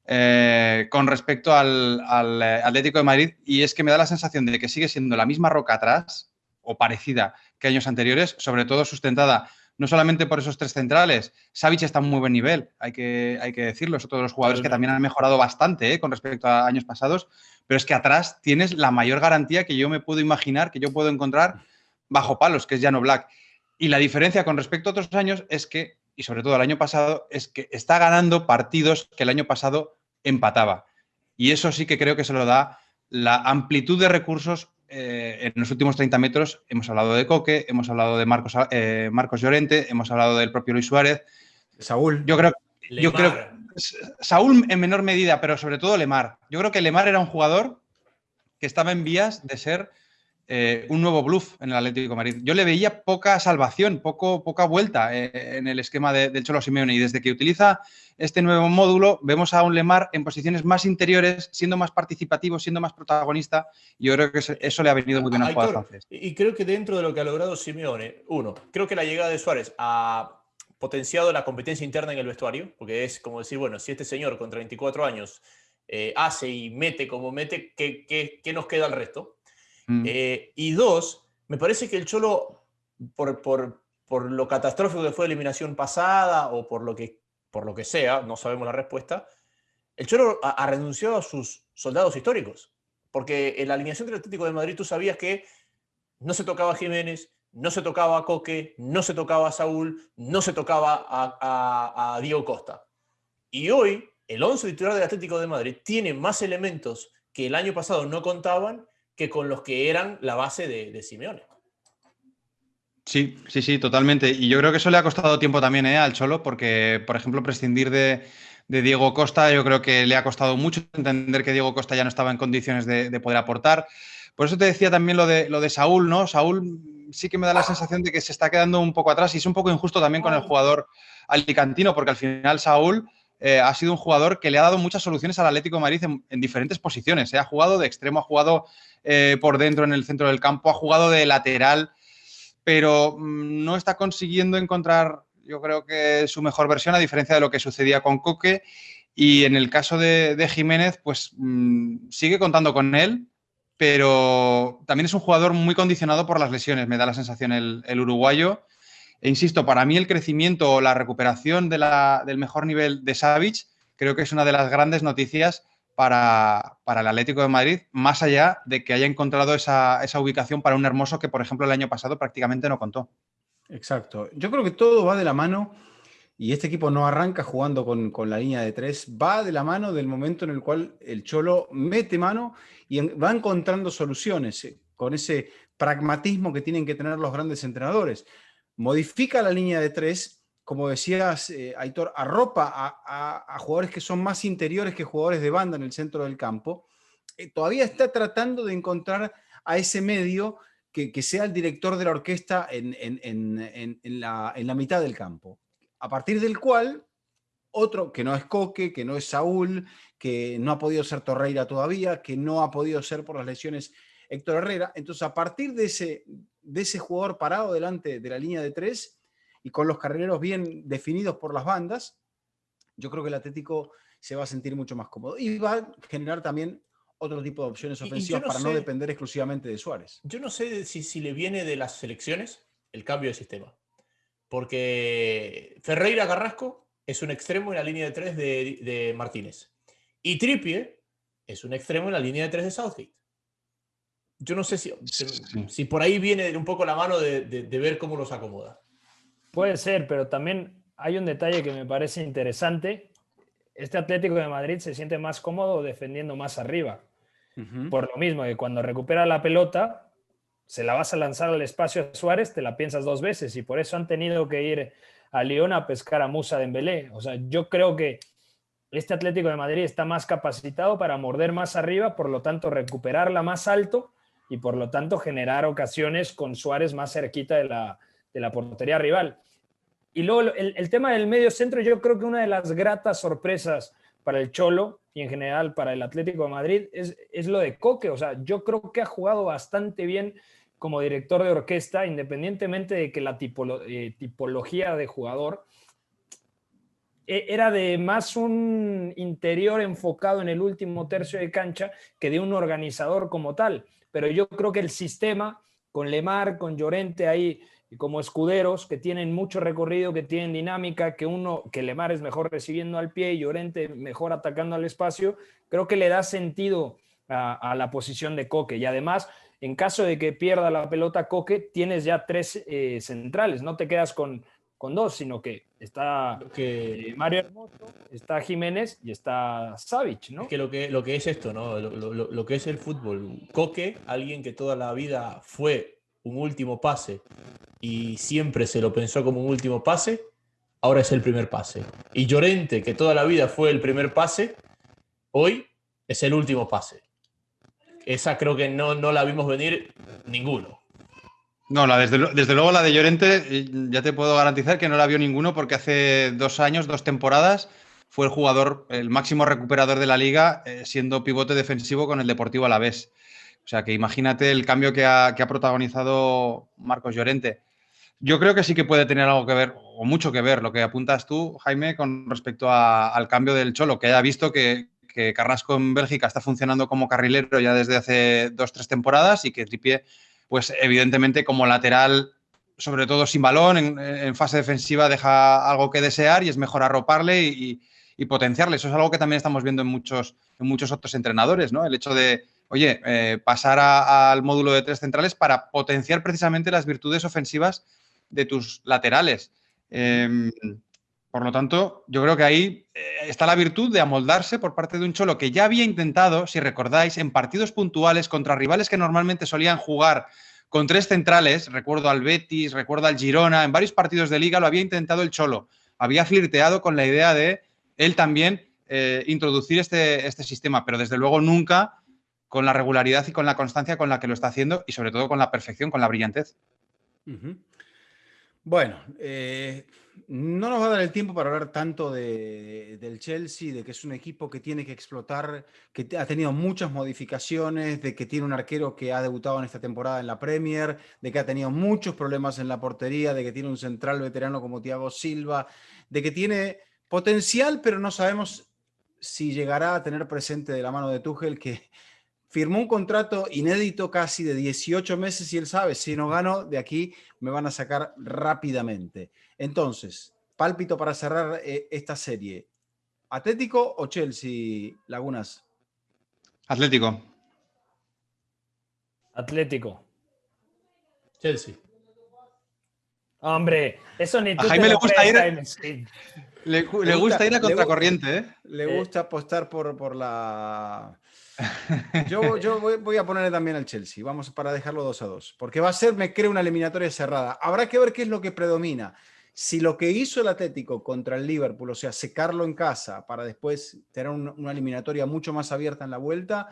con respecto al Atlético de Madrid, y es que me da la sensación de que sigue siendo la misma roca atrás o parecida que años anteriores, sobre todo sustentada no solamente por esos tres centrales. Savic está en muy buen nivel, hay que decirlo, es otro de los jugadores que también han mejorado bastante con respecto a años pasados, pero es que atrás tienes la mayor garantía que yo me puedo imaginar, que yo puedo encontrar bajo palos, que es Jan Oblak. Y la diferencia con respecto a otros años es que, y sobre todo el año pasado, es que está ganando partidos que el año pasado empataba. Y eso sí que creo que se lo da la amplitud de recursos en los últimos 30 metros. Hemos hablado de Coque, hemos hablado de Marcos Llorente, hemos hablado del propio Luis Suárez. Saúl. Yo creo Lemar. Saúl en menor medida, pero sobre todo Lemar. Yo creo que Lemar era un jugador que estaba en vías de ser un nuevo bluff en el Atlético de Madrid. Yo le veía poca salvación, poca vuelta en el esquema del Cholo Simeone, y desde que utiliza este nuevo módulo vemos a un Lemar en posiciones más interiores, siendo más participativo, siendo más protagonista, y yo creo que eso le ha venido muy bien al jugador francés. Y creo que dentro de lo que ha logrado Simeone, creo que la llegada de Suárez ha potenciado la competencia interna en el vestuario, porque es como decir, bueno, si este señor con 34 años hace y mete como mete, ¿qué nos queda al resto? Y dos, me parece que el Cholo, por lo catastrófico que fue la eliminación pasada o por lo que sea, no sabemos la respuesta, el Cholo ha renunciado a sus soldados históricos. Porque en la alineación del Atlético de Madrid tú sabías que no se tocaba a Jiménez, no se tocaba a Coque, no se tocaba a Saúl, no se tocaba a Diego Costa. Y hoy el 11 titular del Atlético de Madrid tiene más elementos que el año pasado no contaban que con los que eran la base de Simeone. Sí, totalmente. Y yo creo que eso le ha costado tiempo también al Cholo, porque, por ejemplo, prescindir de Diego Costa, yo creo que le ha costado mucho entender que Diego Costa ya no estaba en condiciones de poder aportar. Por eso te decía también lo de Saúl, ¿no? Saúl sí que me da la sensación de que se está quedando un poco atrás, y es un poco injusto también con el jugador alicantino, porque al final Saúl ha sido un jugador que le ha dado muchas soluciones al Atlético de Madrid en diferentes posiciones. Ha jugado de extremo, ha jugado por dentro en el centro del campo, ha jugado de lateral, pero no está consiguiendo encontrar, yo creo que su mejor versión, a diferencia de lo que sucedía con Coque. Y en el caso de Jiménez, pues sigue contando con él, pero también es un jugador muy condicionado por las lesiones, me da la sensación el uruguayo. E insisto, para mí el crecimiento o la recuperación del mejor nivel de Savic creo que es una de las grandes noticias para el Atlético de Madrid, más allá de que haya encontrado esa ubicación para un Hermoso que, por ejemplo, el año pasado prácticamente no contó. Exacto. Yo creo que todo va de la mano, y este equipo no arranca jugando con la línea de tres, va de la mano del momento en el cual el Cholo mete mano y va encontrando soluciones con ese pragmatismo que tienen que tener los grandes entrenadores. Modifica la línea de tres, como decías, Aitor, arropa a jugadores que son más interiores que jugadores de banda en el centro del campo. Todavía está tratando de encontrar a ese medio que sea el director de la orquesta en la mitad del campo. A partir del cual, otro que no es Coque, que no es Saúl, que no ha podido ser Torreira todavía, que no ha podido ser por las lesiones Héctor Herrera. Entonces, a partir de ese jugador parado delante de la línea de tres y con los carrileros bien definidos por las bandas, yo creo que el Atlético se va a sentir mucho más cómodo y va a generar también otro tipo de opciones ofensivas para no depender exclusivamente de Suárez. Yo no sé si le viene de las selecciones el cambio de sistema. Porque Ferreira Carrasco es un extremo en la línea de tres de Martínez. Y Trippier es un extremo en la línea de tres de Southgate. Yo no sé si por ahí viene un poco la mano de ver cómo los acomoda. Puede ser, pero también hay un detalle que me parece interesante. Este Atlético de Madrid se siente más cómodo defendiendo más arriba. Por lo mismo, que cuando recupera la pelota, se la vas a lanzar al espacio a Suárez, te la piensas dos veces, y por eso han tenido que ir a Lyon a pescar a Moussa Dembélé. O sea, yo creo que este Atlético de Madrid está más capacitado para morder más arriba, por lo tanto recuperarla más alto y por lo tanto generar ocasiones con Suárez más cerquita de la portería rival. Y luego el tema del medio centro, yo creo que una de las gratas sorpresas para el Cholo y en general para el Atlético de Madrid es lo de Coque. O sea, yo creo que ha jugado bastante bien como director de orquesta, independientemente de que la tipología de jugador era de más un interior enfocado en el último tercio de cancha que de un organizador como tal. Pero yo creo que el sistema, con Lemar, con Llorente ahí como escuderos, que tienen mucho recorrido, que tienen dinámica, que Lemar es mejor recibiendo al pie y Llorente mejor atacando al espacio, creo que le da sentido a la posición de Coque. Y además, en caso de que pierda la pelota Coque, tienes ya 3 centrales, no te quedas con 2, sino que está Mario Hermoso, está Jiménez y está Savic, ¿no? Es que lo que es esto, ¿no? Lo que es el fútbol. Coque, alguien que toda la vida fue un último pase y siempre se lo pensó como un último pase, ahora es el primer pase. Y Llorente, que toda la vida fue el primer pase, hoy es el último pase. Esa creo que no la vimos venir ninguno. No, desde luego la de Llorente, ya te puedo garantizar que no la vio ninguno, porque hace 2 años, 2 temporadas, fue el jugador, el máximo recuperador de la liga, siendo pivote defensivo con el Deportivo Alavés. O sea que imagínate el cambio que ha protagonizado Marcos Llorente. Yo creo que sí que puede tener algo que ver, o mucho que ver, lo que apuntas tú, Jaime, con respecto al cambio del Cholo, que haya visto que Carrasco en Bélgica está funcionando como carrilero ya desde hace 2-3 temporadas y que Trippier, pues evidentemente como lateral, sobre todo sin balón, en fase defensiva deja algo que desear y es mejor arroparle y potenciarle. Eso es algo que también estamos viendo en muchos otros entrenadores, ¿no? El hecho de, oye, pasar al módulo de 3 centrales para potenciar precisamente las virtudes ofensivas de tus laterales. Por lo tanto, yo creo que ahí está la virtud de amoldarse por parte de un Cholo que ya había intentado, si recordáis, en partidos puntuales contra rivales que normalmente solían jugar con 3 centrales, recuerdo al Betis, recuerdo al Girona, en varios partidos de Liga lo había intentado el Cholo. Había flirteado con la idea de él también introducir este sistema, pero desde luego nunca con la regularidad y con la constancia con la que lo está haciendo y sobre todo con la perfección, con la brillantez. Uh-huh. Bueno, no nos va a dar el tiempo para hablar tanto del Chelsea, de que es un equipo que tiene que explotar, que ha tenido muchas modificaciones, de que tiene un arquero que ha debutado en esta temporada en la Premier, de que ha tenido muchos problemas en la portería, de que tiene un central veterano como Thiago Silva, de que tiene potencial, pero no sabemos si llegará a tener presente de la mano de Tuchel, que firmó un contrato inédito casi de 18 meses y él sabe, si no gano de aquí me van a sacar rápidamente. Entonces, pálpito para cerrar esta serie. ¿Atlético o Chelsea, Lagunas? Atlético. Atlético. Chelsea. Hombre, eso ni tú a Jaime le gusta ir. Jaime. Sí. Le gusta ir a contracorriente, ¿eh? Le gusta apostar por la... Yo voy a ponerle también al Chelsea, vamos para dejarlo 2-2, porque va a ser, me creo, una eliminatoria cerrada. Habrá que ver qué es lo que predomina. Si lo que hizo el Atlético contra el Liverpool, o sea, secarlo en casa para después tener una eliminatoria mucho más abierta en la vuelta,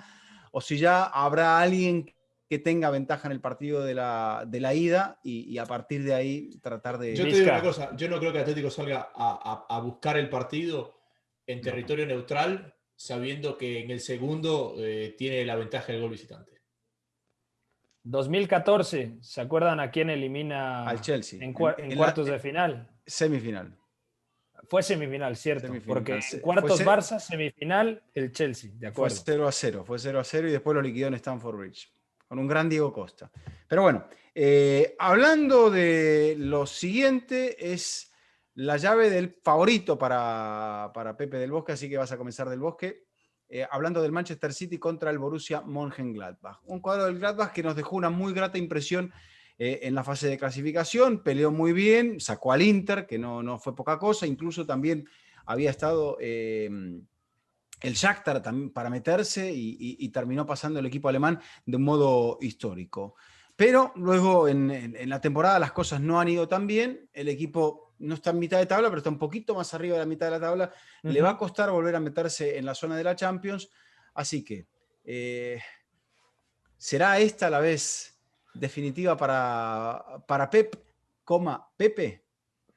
o si ya habrá alguien que tenga ventaja en el partido de la ida y a partir de ahí tratar de... Yo te digo una cosa, yo no creo que Atlético salga a buscar el partido en territorio neutral, sabiendo que en el segundo tiene la ventaja del gol visitante. 2014, ¿se acuerdan a quién elimina al Chelsea en cuartos de final? Semifinal. Fue semifinal, cierto. Semifinal. Porque en cuartos Barça, semifinal, el Chelsea, de acuerdo. Fue 0-0 y después lo liquidó en Stamford Bridge, con un gran Diego Costa. Pero bueno, hablando de lo siguiente, es la llave del favorito para Pepe del Bosque, así que vas a comenzar del Bosque. Hablando del Manchester City contra el Borussia Mönchengladbach. Un cuadro del Gladbach que nos dejó una muy grata impresión en la fase de clasificación, peleó muy bien, sacó al Inter, que no fue poca cosa, incluso también había estado el Shakhtar también para meterse y terminó pasando el equipo alemán de un modo histórico. Pero luego en la temporada las cosas no han ido tan bien, el equipo no está en mitad de tabla, pero está un poquito más arriba de la mitad de la tabla. Uh-huh. Le va a costar volver a meterse en la zona de la Champions. Así que, ¿será esta la vez definitiva para Pep, Pepe?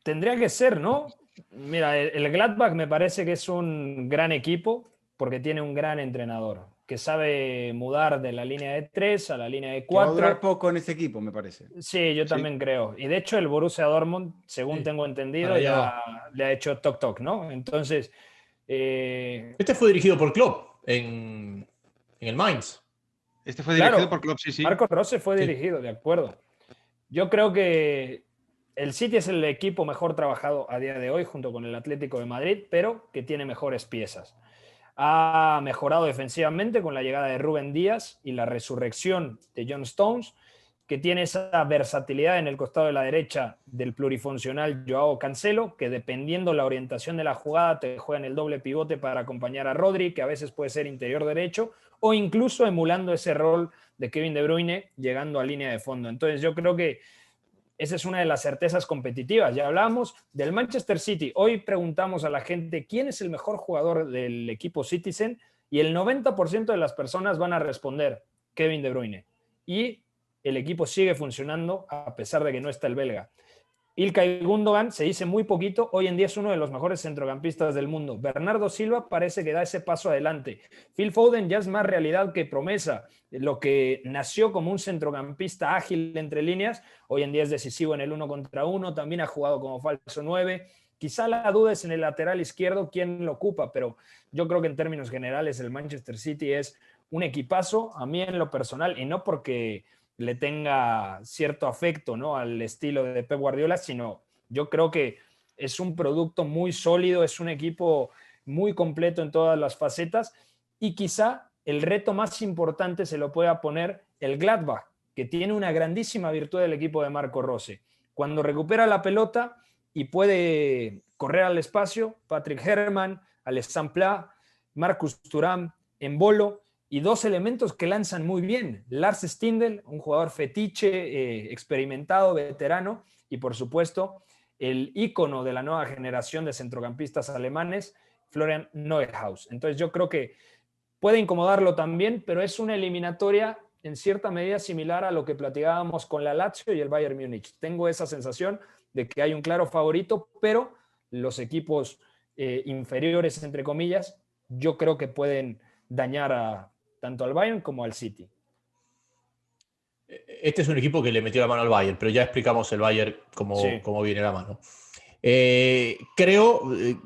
Tendría que ser, ¿no? Mira, el Gladbach me parece que es un gran equipo porque tiene un gran entrenador que sabe mudar de la línea de 3 a la línea de 4. Va a durar poco en este equipo, me parece. Sí, yo también creo. Y de hecho el Borussia Dortmund, según tengo entendido, ya le ha hecho toc-toc, ¿no? Entonces... Este fue dirigido por Klopp en el Mainz. Este fue dirigido por Klopp, sí. Marco Rose fue dirigido, de acuerdo. Yo creo que el City es el equipo mejor trabajado a día de hoy, junto con el Atlético de Madrid, pero que tiene mejores piezas. Ha mejorado defensivamente con la llegada de Rúben Díaz y la resurrección de John Stones, que tiene esa versatilidad en el costado de la derecha del plurifuncional Joao Cancelo, que dependiendo la orientación de la jugada te juega en el doble pivote para acompañar a Rodri, que a veces puede ser interior derecho, o incluso emulando ese rol de Kevin De Bruyne llegando a línea de fondo. Entonces yo creo que esa es una de las certezas competitivas. Ya hablamos del Manchester City. Hoy preguntamos a la gente quién es el mejor jugador del equipo Citizen y el 90% de las personas van a responder Kevin De Bruyne. Y el equipo sigue funcionando a pesar de que no está el belga. Ilkay Gundogan se dice muy poquito, hoy en día es uno de los mejores centrocampistas del mundo. Bernardo Silva parece que da ese paso adelante. Phil Foden ya es más realidad que promesa. Lo que nació como un centrocampista ágil entre líneas, hoy en día es decisivo en el 1 contra 1, también ha jugado como falso 9. Quizá la duda es en el lateral izquierdo quién lo ocupa, pero yo creo que en términos generales el Manchester City es un equipazo, a mí en lo personal, y no porque le tenga cierto afecto, ¿no?, al estilo de Pep Guardiola, sino yo creo que es un producto muy sólido, es un equipo muy completo en todas las facetas y quizá el reto más importante se lo pueda poner el Gladbach, que tiene una grandísima virtud del equipo de Marco Rose. Cuando recupera la pelota y puede correr al espacio, Patrick Herrmann, Alessandro Plá, Marcus Thuram, Embolo, y dos elementos que lanzan muy bien. Lars Stindl, un jugador fetiche, experimentado, veterano, y por supuesto el ícono de la nueva generación de centrocampistas alemanes, Florian Neuhaus. Entonces yo creo que puede incomodarlo también, pero es una eliminatoria en cierta medida similar a lo que platicábamos con la Lazio y el Bayern Múnich. Tengo esa sensación de que hay un claro favorito, pero los equipos inferiores, entre comillas, yo creo que pueden dañar tanto al Bayern como al City. Este es un equipo que le metió la mano al Bayern, pero ya explicamos el Bayern cómo viene la mano. Creo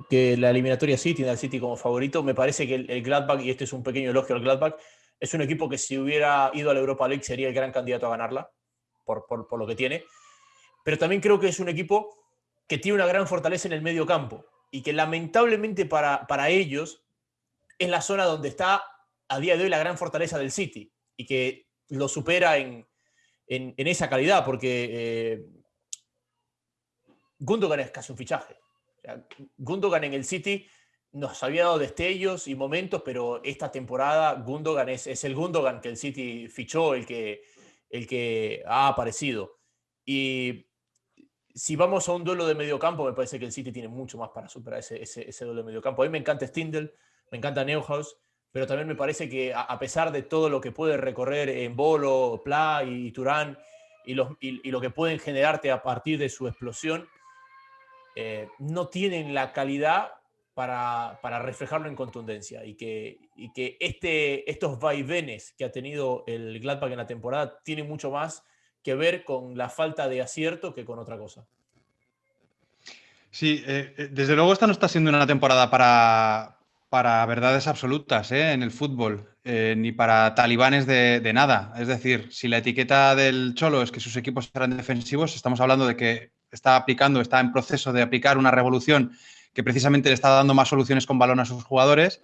que la eliminatoria sí tiene al City como favorito. Me parece que el Gladbach, y este es un pequeño elogio al Gladbach, es un equipo que si hubiera ido a la Europa League sería el gran candidato a ganarla, por lo que tiene. Pero también creo que es un equipo que tiene una gran fortaleza en el medio campo y que lamentablemente para ellos es la zona donde está a día de hoy la gran fortaleza del City y que lo supera en esa calidad, porque Gundogan es casi un fichaje. O sea, Gundogan en el City nos había dado destellos y momentos, pero esta temporada Gundogan es el Gundogan que el City fichó, el que ha aparecido. Y si vamos a un duelo de mediocampo, me parece que el City tiene mucho más para superar ese duelo de mediocampo. A mí me encanta Stindl, me encanta Neuhaus, pero también me parece que a pesar de todo lo que puede recorrer Embolo, Plá y Thuram y lo que pueden generarte a partir de su explosión, no tienen la calidad para reflejarlo en contundencia y que estos vaivenes que ha tenido el Gladbach en la temporada tienen mucho más que ver con la falta de acierto que con otra cosa. Sí, desde luego esta no está siendo una temporada para verdades absolutas en el fútbol, ni para talibanes de nada. Es decir, si la etiqueta del Cholo es que sus equipos serán defensivos, estamos hablando de que está en proceso de aplicar una revolución que precisamente le está dando más soluciones con balón a sus jugadores.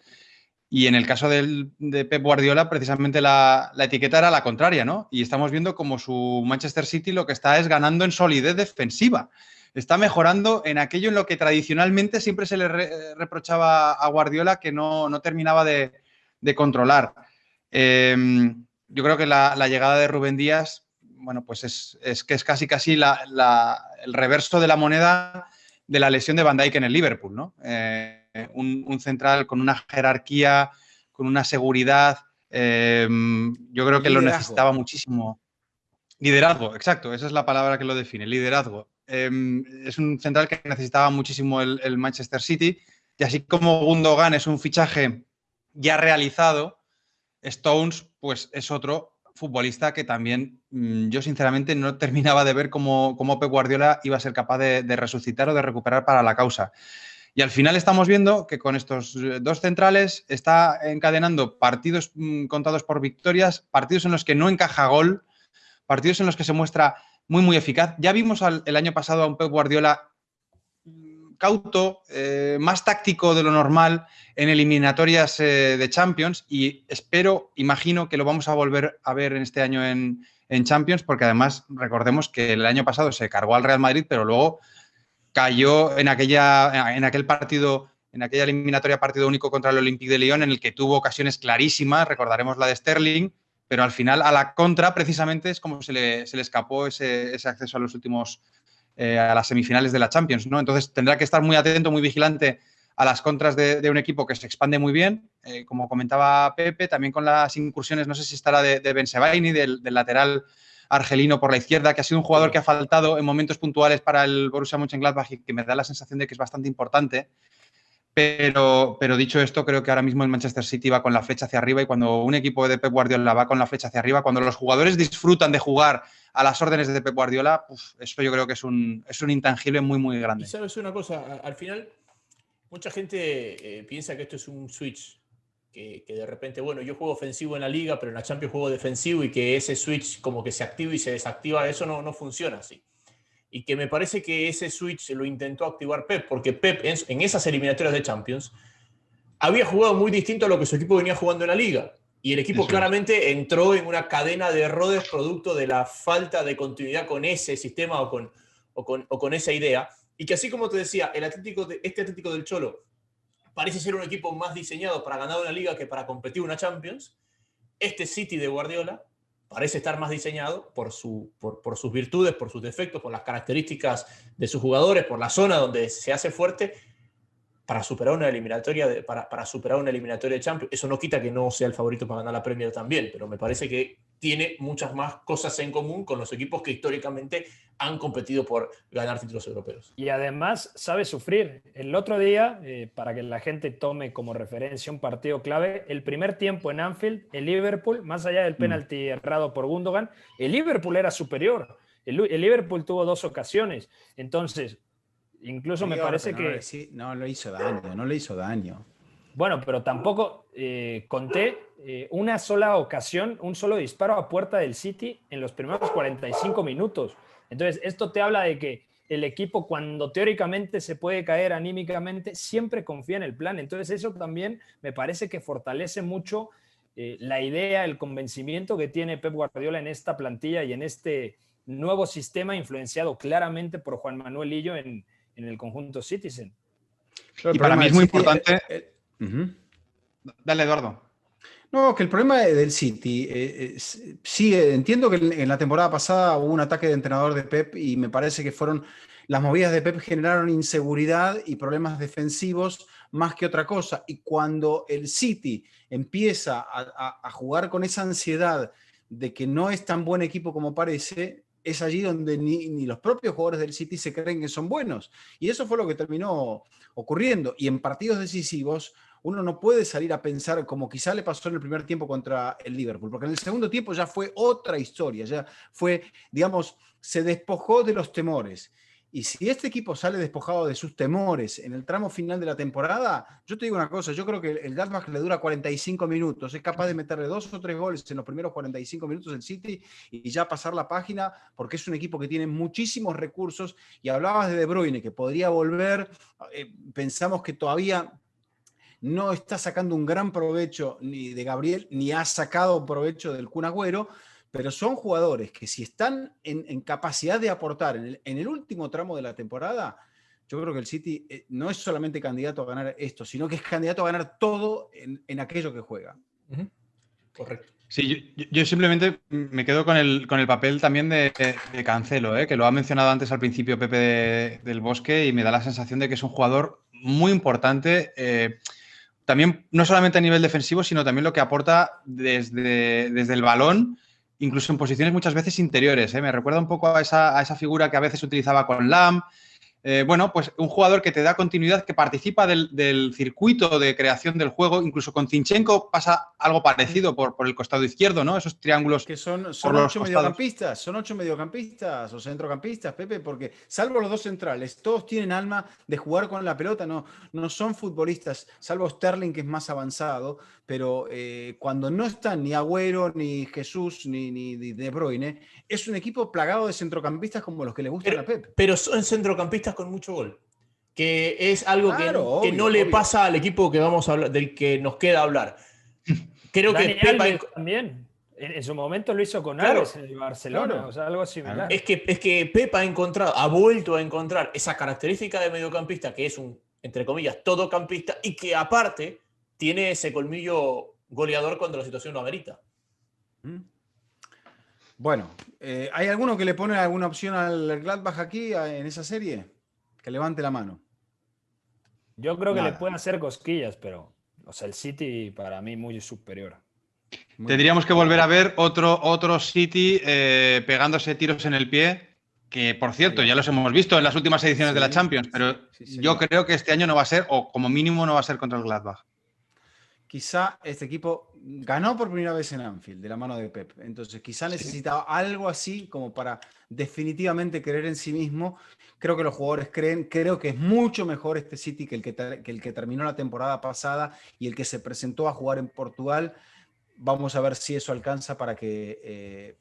Y en el caso de Pep Guardiola, precisamente la etiqueta era la contraria, ¿no? Y estamos viendo como su Manchester City lo que está es ganando en solidez defensiva. Está mejorando en aquello en lo que tradicionalmente siempre se le reprochaba a Guardiola que no terminaba de controlar. Yo creo que la llegada de Rúben Díaz, bueno, pues es casi el reverso de la moneda de la lesión de Van Dijk en el Liverpool, ¿no? Un central con una jerarquía, con una seguridad. Yo creo que lo necesitaba muchísimo. Liderazgo, exacto, esa es la palabra que lo define, liderazgo. Es un central que necesitaba muchísimo el Manchester City, y así como Gundogan es un fichaje ya realizado, Stones pues es otro futbolista que también yo sinceramente no terminaba de ver cómo Pep Guardiola iba a ser capaz de resucitar o de recuperar para la causa. Y al final estamos viendo que con estos dos centrales está encadenando partidos contados por victorias, partidos en los que no encaja gol, partidos en los que se muestra muy, muy eficaz. Ya vimos el año pasado a un Pep Guardiola cauto, más táctico de lo normal en eliminatorias de Champions y imagino que lo vamos a volver a ver en este año en Champions, porque además recordemos que el año pasado se cargó al Real Madrid, pero luego cayó en aquel partido, en aquella eliminatoria partido único contra el Olympique de Lyon, en el que tuvo ocasiones clarísimas, recordaremos la de Sterling, pero al final a la contra precisamente es como se le escapó ese acceso a los últimos, a las semifinales de la Champions, ¿no? Entonces tendrá que estar muy atento, muy vigilante a las contras de un equipo que se expande muy bien, como comentaba Pepe, también con las incursiones, no sé si estará de Ben Sebaini, del lateral argelino por la izquierda, que ha sido un jugador que ha faltado en momentos puntuales para el Borussia Mönchengladbach y que me da la sensación de que es bastante importante. Pero dicho esto, creo que ahora mismo el Manchester City va con la flecha hacia arriba y cuando un equipo de Pep Guardiola va con la flecha hacia arriba, cuando los jugadores disfrutan de jugar a las órdenes de Pep Guardiola, eso yo creo que es un intangible muy, muy grande. Y sabes una cosa, al final mucha gente piensa que esto es un switch, que de repente, bueno, yo juego ofensivo en la liga, pero en la Champions juego defensivo y que ese switch como que se activa y se desactiva, eso no funciona así. Y que me parece que ese switch lo intentó activar Pep, porque Pep en esas eliminatorias de Champions había jugado muy distinto a lo que su equipo venía jugando en la liga. Y el equipo claramente entró en una cadena de errores producto de la falta de continuidad con ese sistema o con esa idea. Y que así como te decía, este Atlético del Cholo parece ser un equipo más diseñado para ganar una liga que para competir una Champions. Este City de Guardiola parece estar más diseñado por sus virtudes, por sus defectos, por las características de sus jugadores, por la zona donde se hace fuerte para superar una eliminatoria de Champions. Eso no quita que no sea el favorito para ganar la Premier también, pero me parece que tiene muchas más cosas en común con los equipos que históricamente han competido por ganar títulos europeos. Y además sabe sufrir. El otro día, para que la gente tome como referencia un partido clave, el primer tiempo en Anfield, el Liverpool, más allá del penalti errado por Gundogan, el Liverpool era superior. El Liverpool tuvo 2 ocasiones. Entonces, incluso me parece que... No le hizo daño. Bueno, pero tampoco conté una sola ocasión, un solo disparo a puerta del City en los primeros 45 minutos. Entonces, esto te habla de que el equipo, cuando teóricamente se puede caer anímicamente, siempre confía en el plan. Entonces, eso también me parece que fortalece mucho la idea, el convencimiento que tiene Pep Guardiola en esta plantilla y en este nuevo sistema influenciado claramente por Juan Manuel Lillo en el conjunto Citizen. Y para mí es muy importante... Dale, Eduardo. No, que el problema del City, sí, entiendo que en la temporada pasada hubo un ataque de entrenador de Pep y me parece que las movidas de Pep generaron inseguridad y problemas defensivos más que otra cosa. Y cuando el City empieza a jugar con esa ansiedad de que no es tan buen equipo como parece, es allí donde ni los propios jugadores del City se creen que son buenos. Y eso fue lo que terminó ocurriendo. Y en partidos decisivos uno no puede salir a pensar como quizá le pasó en el primer tiempo contra el Liverpool, porque en el segundo tiempo ya fue otra historia, ya fue, digamos, se despojó de los temores. Y si este equipo sale despojado de sus temores en el tramo final de la temporada, yo te digo una cosa, yo creo que el Gladbach le dura 45 minutos, es capaz de meterle 2 o 3 goles en los primeros 45 minutos del City y ya pasar la página, porque es un equipo que tiene muchísimos recursos. Y hablabas de De Bruyne, que podría volver, pensamos que todavía no está sacando un gran provecho ni de Gabriel, ni ha sacado provecho del Kun Agüero, pero son jugadores que si están en capacidad de aportar en el último tramo de la temporada, yo creo que el City no es solamente candidato a ganar esto, sino que es candidato a ganar todo en aquello que juega. Correcto. Sí, yo simplemente me quedo con el papel también de Cancelo, que lo ha mencionado antes al principio Pepe del Bosque y me da la sensación de que es un jugador muy importante, también no solamente a nivel defensivo, sino también lo que aporta desde el balón, incluso en posiciones muchas veces interiores. Me recuerda un poco a esa figura que a veces utilizaba con Lam. Bueno, pues un jugador que te da continuidad, que participa del circuito de creación del juego. Incluso con Zinchenko pasa algo parecido por el costado izquierdo, ¿no? Esos triángulos. Que son 8 mediocampistas o centrocampistas, Pepe, porque salvo los 2 centrales, todos tienen alma de jugar con la pelota, no son futbolistas, salvo Sterling, que es más avanzado, pero cuando no están ni Agüero, ni Jesús, ni De Bruyne, es un equipo plagado de centrocampistas como los que le gustan a Pep. Pero son centrocampistas con mucho gol. que es algo Claro, que no le obvio. pasa al equipo que vamos a hablar, del que nos queda hablar. Creo Dani que Pepa Alves también. En su momento lo hizo con Claro, Ares en el Barcelona, claro. o sea, algo similar. es que Pepa ha vuelto a encontrar esa característica de mediocampista que es un, entre comillas, todocampista y que aparte tiene ese colmillo goleador cuando la situación lo amerita. Bueno, ¿hay alguno que le pone alguna opción al Gladbach aquí en esa serie? Que levante la mano. Yo creo que le Nada. puede hacer cosquillas, pero o sea, el City para mí muy superior. Muy Tendríamos que volver a ver otro City pegándose tiros en el pie, que por cierto ya los hemos visto en las últimas ediciones de la Champions, pero sí, yo señor. creo que este año no va a ser, o como mínimo no va a ser contra el Gladbach. Quizá este equipo ganó por primera vez en Anfield de la mano de Pep. Entonces quizá necesitaba algo así como para definitivamente creer en sí mismo. Creo que los jugadores creen, creo que es mucho mejor este City que el que terminó la temporada pasada y el que se presentó a jugar en Portugal. Vamos a ver si eso alcanza para que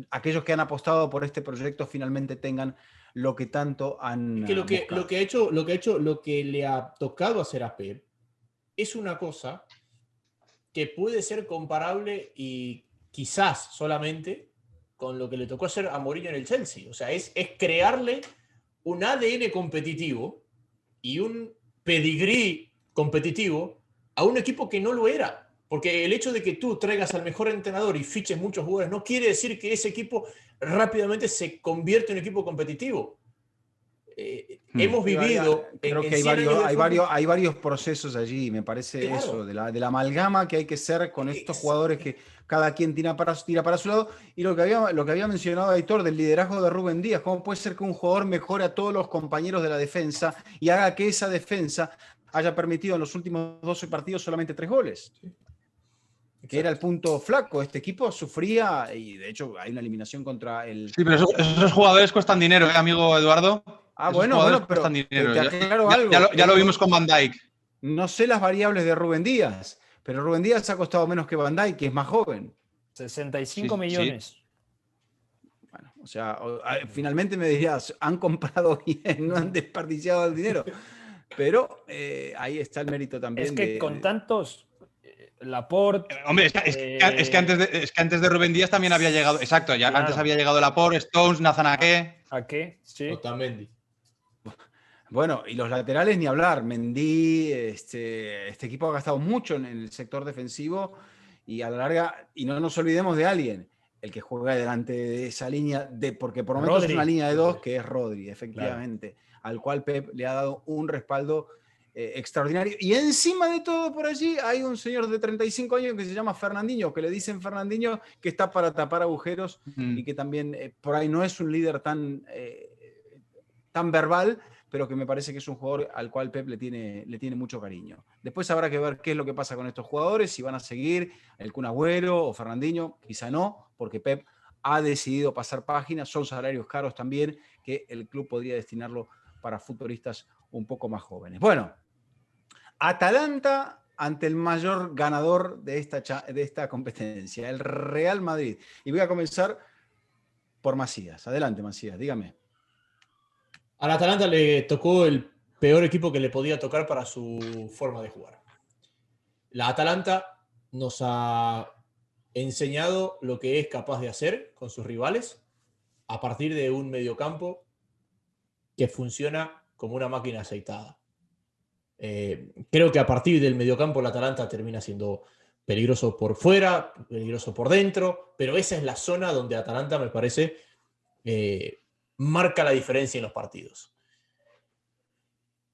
aquellos que han apostado por este proyecto finalmente tengan lo que tanto han Es que buscado. lo que le ha tocado hacer a Pep es una cosa que puede ser comparable y quizás solamente con lo que le tocó hacer a Mourinho en el Chelsea. O sea, es crearle un ADN competitivo y un pedigrí competitivo a un equipo que no lo era. Porque el hecho de que tú traigas al mejor entrenador y fiches muchos jugadores no quiere decir que ese equipo rápidamente se convierte en un equipo competitivo. Hemos vivido creo que hay varios procesos allí, me parece claro. eso, de la amalgama que hay que hacer con estos jugadores que cada quien tira para su lado, y lo que había mencionado Aitor del liderazgo de Rubén Díaz, cómo puede ser que un jugador mejore a todos los compañeros de la defensa y haga que esa defensa haya permitido en los últimos 12 partidos solamente 3 goles. Que era el punto flaco. Este equipo sufría, y de hecho hay una eliminación contra el... Sí, pero esos jugadores cuestan dinero, amigo Eduardo. Esos bueno, pero cuestan dinero. te aclaro algo. Ya lo vimos con Van Dijk. No sé las variables de Rubén Díaz, pero Rubén Díaz ha costado menos que Van Dijk, que es más joven. 65 millones. Sí. Bueno, o sea, finalmente me dirías, han comprado bien, no han desperdiciado el dinero. Pero ahí está el mérito también. Es que con tantos... Laporte. Hombre, es que antes de Rubén Díaz también había llegado. Exacto, ya antes había llegado Laporte, Stones, Nathan Ake. Ake, sí. Otamendi. Bueno, y los laterales ni hablar. Mendy, este equipo ha gastado mucho en el sector defensivo y a la larga, y no nos olvidemos de alguien, el que juega delante de esa línea, porque por momentos es una línea de dos, que es Rodri, efectivamente, al cual Pep le ha dado un respaldo extraordinario. Y encima de todo por allí hay un señor de 35 años que se llama Fernandinho, que le dicen Fernandinho, que está para tapar agujeros y que también por ahí no es un líder tan verbal, pero que me parece que es un jugador al cual Pep le tiene mucho cariño. Después habrá que ver qué es lo que pasa con estos jugadores, si van a seguir el Kun Agüero o Fernandinho, quizá no, porque Pep ha decidido pasar páginas, son salarios caros también, que el club podría destinarlo para futbolistas un poco más jóvenes. Bueno, Atalanta ante el mayor ganador de esta competencia, el Real Madrid. Y voy a comenzar por Macías. Adelante, Macías, dígame. Al Atalanta le tocó el peor equipo que le podía tocar para su forma de jugar. La Atalanta nos ha enseñado lo que es capaz de hacer con sus rivales a partir de un mediocampo que funciona como una máquina aceitada. Creo que a partir del mediocampo el Atalanta termina siendo peligroso por fuera, peligroso por dentro, pero esa es la zona donde Atalanta, me parece, marca la diferencia en los partidos.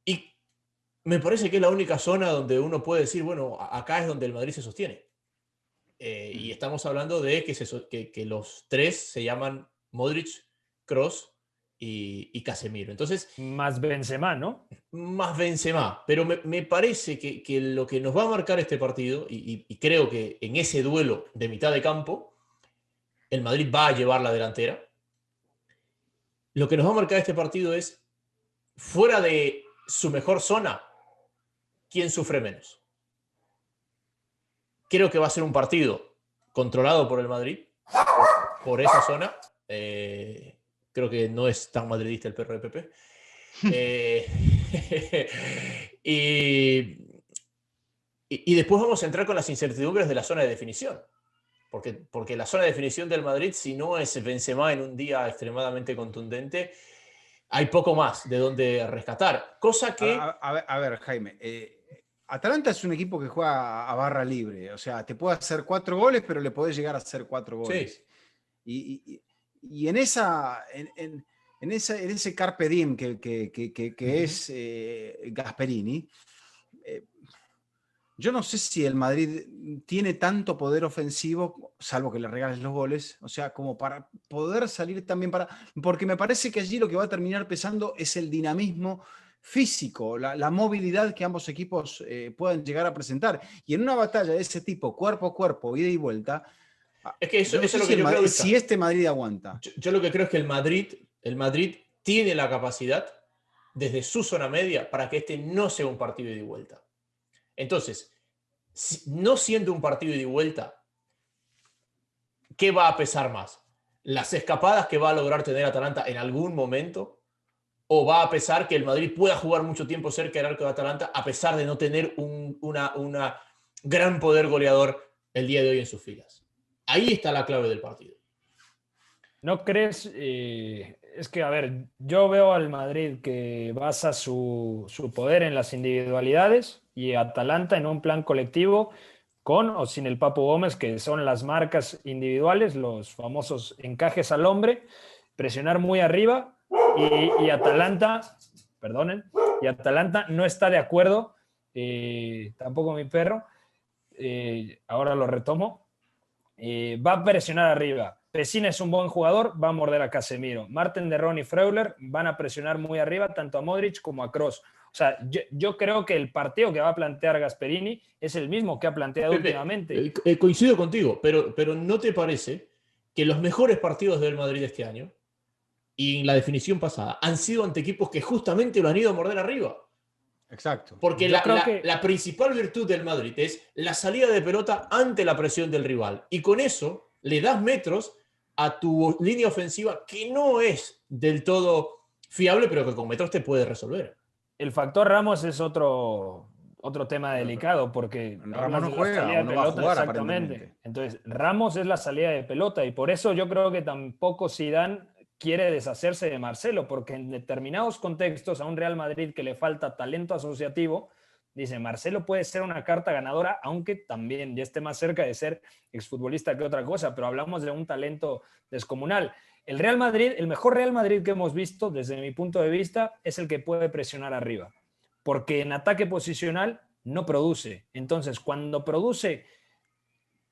Y me parece que es la única zona donde uno puede decir, bueno, acá es donde el Madrid se sostiene. Y estamos hablando de que los tres se llaman Modric, Kroos y Casemiro. Entonces, más Benzema, ¿no? Más Benzema. Pero me parece que lo que nos va a marcar este partido, y creo que en ese duelo de mitad de campo, el Madrid va a llevar la delantera. Lo que nos va a marcar este partido es, fuera de su mejor zona, ¿quién sufre menos? Creo que va a ser un partido controlado por el Madrid, por esa zona. Creo que no es tan madridista el perro de Pepe. Y después vamos a entrar con las incertidumbres de la zona de definición. Porque la zona de definición del Madrid, si no es Benzema en un día extremadamente contundente, hay poco más de donde rescatar. Cosa que... A ver, Jaime. Atalanta es un equipo que juega a barra libre. O sea, te puede hacer 4 goles, pero le podés llegar a hacer 4 goles. Sí. Y en ese carpe diem que es Gasperini, yo no sé si el Madrid tiene tanto poder ofensivo, salvo que le regales los goles, o sea, como para poder salir también porque me parece que allí lo que va a terminar pesando es el dinamismo físico, la movilidad que ambos equipos puedan llegar a presentar. Y en una batalla de ese tipo, cuerpo a cuerpo, ida y vuelta, es que eso es lo que yo creo. Si este Madrid aguanta. Yo lo que creo es que el Madrid tiene la capacidad desde su zona media para que este no sea un partido de ida y vuelta. Entonces, no siendo un partido de ida y vuelta, ¿qué va a pesar más? ¿Las escapadas que va a lograr tener Atalanta en algún momento? ¿O va a pesar que el Madrid pueda jugar mucho tiempo cerca del arco de Atalanta a pesar de no tener una gran poder goleador el día de hoy en sus filas? Ahí está la clave del partido. ¿No crees? Es que, a ver, yo veo al Madrid que basa su poder en las individualidades y Atalanta en un plan colectivo con o sin el Papu Gómez, que son las marcas individuales, los famosos encajes al hombre, presionar muy arriba y Atalanta, perdonen, y Atalanta no está de acuerdo, tampoco mi perro, ahora lo retomo, va a presionar arriba. Pessina es un buen jugador, va a morder a Casemiro. Marten de Ron y Freuler van a presionar muy arriba tanto a Modric como a Kroos. O sea, yo creo que el partido que va a plantear Gasperini es el mismo que ha planteado Pepe, últimamente. Coincido contigo, pero ¿no te parece que los mejores partidos del Madrid este año y en la definición pasada han sido ante equipos que justamente lo han ido a morder arriba? Exacto. Porque la principal virtud del Madrid es la salida de pelota ante la presión del rival. Y con eso le das metros a tu línea ofensiva que no es del todo fiable, pero que con metros te puede resolver. El factor Ramos es otro tema delicado porque Ramos no juega o no va a jugar aparentemente. Entonces, Ramos es la salida de pelota y por eso yo creo que tampoco Zidane quiere deshacerse de Marcelo, porque en determinados contextos a un Real Madrid que le falta talento asociativo, dice, Marcelo puede ser una carta ganadora, aunque también ya esté más cerca de ser exfutbolista que otra cosa, pero hablamos de un talento descomunal. El Real Madrid, el mejor Real Madrid que hemos visto desde mi punto de vista es el que puede presionar arriba, porque en ataque posicional no produce. Entonces, cuando produce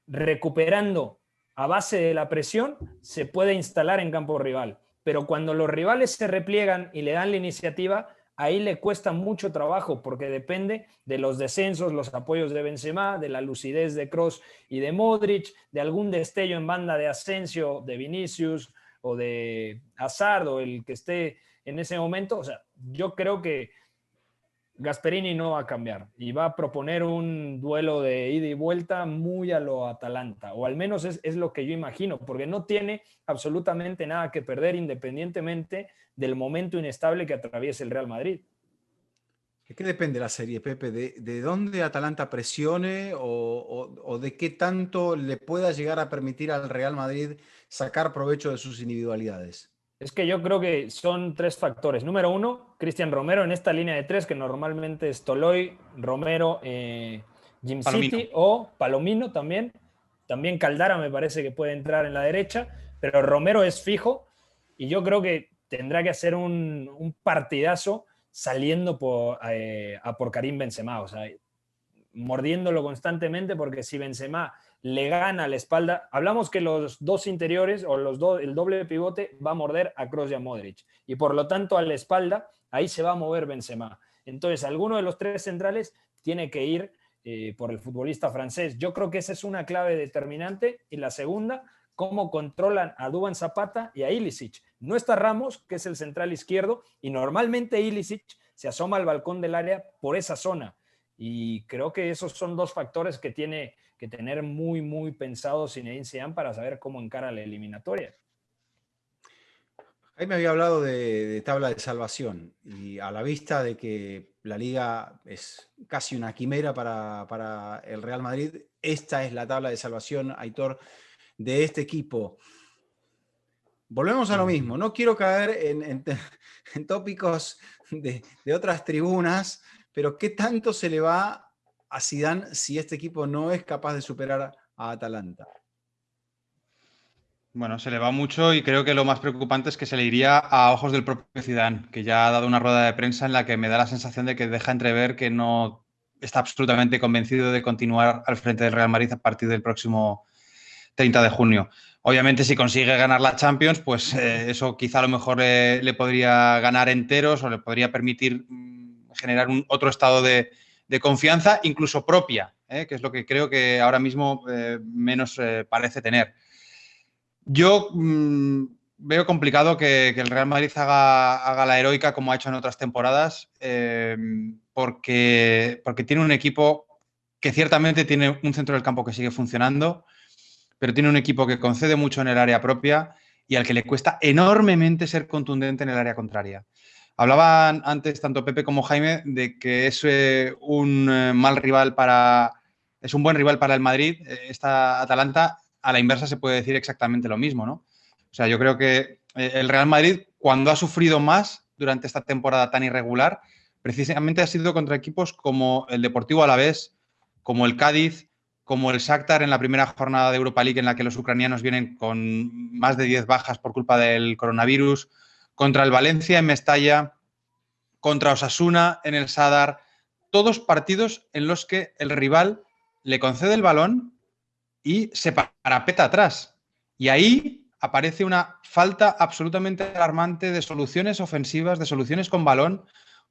recuperando a base de la presión, se puede instalar en campo rival. Pero cuando los rivales se repliegan y le dan la iniciativa, ahí le cuesta mucho trabajo porque depende de los descensos, los apoyos de Benzema, de la lucidez de Kroos y de Modric, de algún destello en banda de Asensio, de Vinicius o de Hazard o el que esté en ese momento. O sea, yo creo que Gasperini no va a cambiar y va a proponer un duelo de ida y vuelta muy a lo Atalanta, o al menos es lo que yo imagino, porque no tiene absolutamente nada que perder independientemente del momento inestable que atraviesa el Real Madrid. ¿De qué depende la serie, Pepe? ¿De dónde Atalanta presione o de qué tanto le pueda llegar a permitir al Real Madrid sacar provecho de sus individualidades? Es que yo creo que son 3 factores. Número 1, Cristian Romero en esta línea de 3, que normalmente es Toloi, Romero, Jim City o Palomino también. También Caldara me parece que puede entrar en la derecha, pero Romero es fijo y yo creo que tendrá que hacer un partidazo saliendo por Karim Benzema, o sea, mordiéndolo constantemente, porque si Benzema le gana a la espalda, hablamos que los dos interiores o el doble pivote va a morder a Kroos y a Modric, y por lo tanto a la espalda, ahí se va a mover Benzema. Entonces, alguno de los 3 centrales tiene que ir por el futbolista francés. Yo creo que esa es una clave determinante. Y la segunda, cómo controlan a Duván Zapata y a Ilicic. No está Ramos, que es el central izquierdo, y normalmente Ilicic se asoma al balcón del área por esa zona. Y creo que esos son 2 factores que tiene que tener muy, muy pensados Zinedine Zidane para saber cómo encara la eliminatoria. Ahí me había hablado de tabla de salvación y a la vista de que la liga es casi una quimera para el Real Madrid, esta es la tabla de salvación, Aitor, de este equipo. Volvemos a lo mismo, no quiero caer en tópicos de otras tribunas, pero ¿qué tanto se le va a Zidane si este equipo no es capaz de superar a Atalanta? Bueno, se le va mucho y creo que lo más preocupante es que se le iría a ojos del propio Zidane, que ya ha dado una rueda de prensa en la que me da la sensación de que deja entrever que no está absolutamente convencido de continuar al frente del Real Madrid a partir del próximo 30 de junio. Obviamente, si consigue ganar la Champions, pues eso quizá a lo mejor le podría ganar enteros o le podría permitir generar otro estado de confianza, incluso propia, que es lo que creo que ahora mismo menos parece tener. Yo veo complicado que el Real Madrid haga la heroica como ha hecho en otras temporadas, porque tiene un equipo que ciertamente tiene un centro del campo que sigue funcionando, pero tiene un equipo que concede mucho en el área propia y al que le cuesta enormemente ser contundente en el área contraria. Hablaban antes tanto Pepe como Jaime de que es un buen rival para el Madrid. Esta Atalanta, a la inversa, se puede decir exactamente lo mismo, ¿no? O sea, yo creo que el Real Madrid, cuando ha sufrido más durante esta temporada tan irregular, precisamente ha sido contra equipos como el Deportivo Alavés, como el Cádiz, como el Shakhtar en la primera jornada de Europa League en la que los ucranianos vienen con más de 10 bajas por culpa del coronavirus, contra el Valencia en Mestalla, contra Osasuna en el Sadar, todos partidos en los que el rival le concede el balón y se parapeta atrás. Y ahí aparece una falta absolutamente alarmante de soluciones ofensivas, de soluciones con balón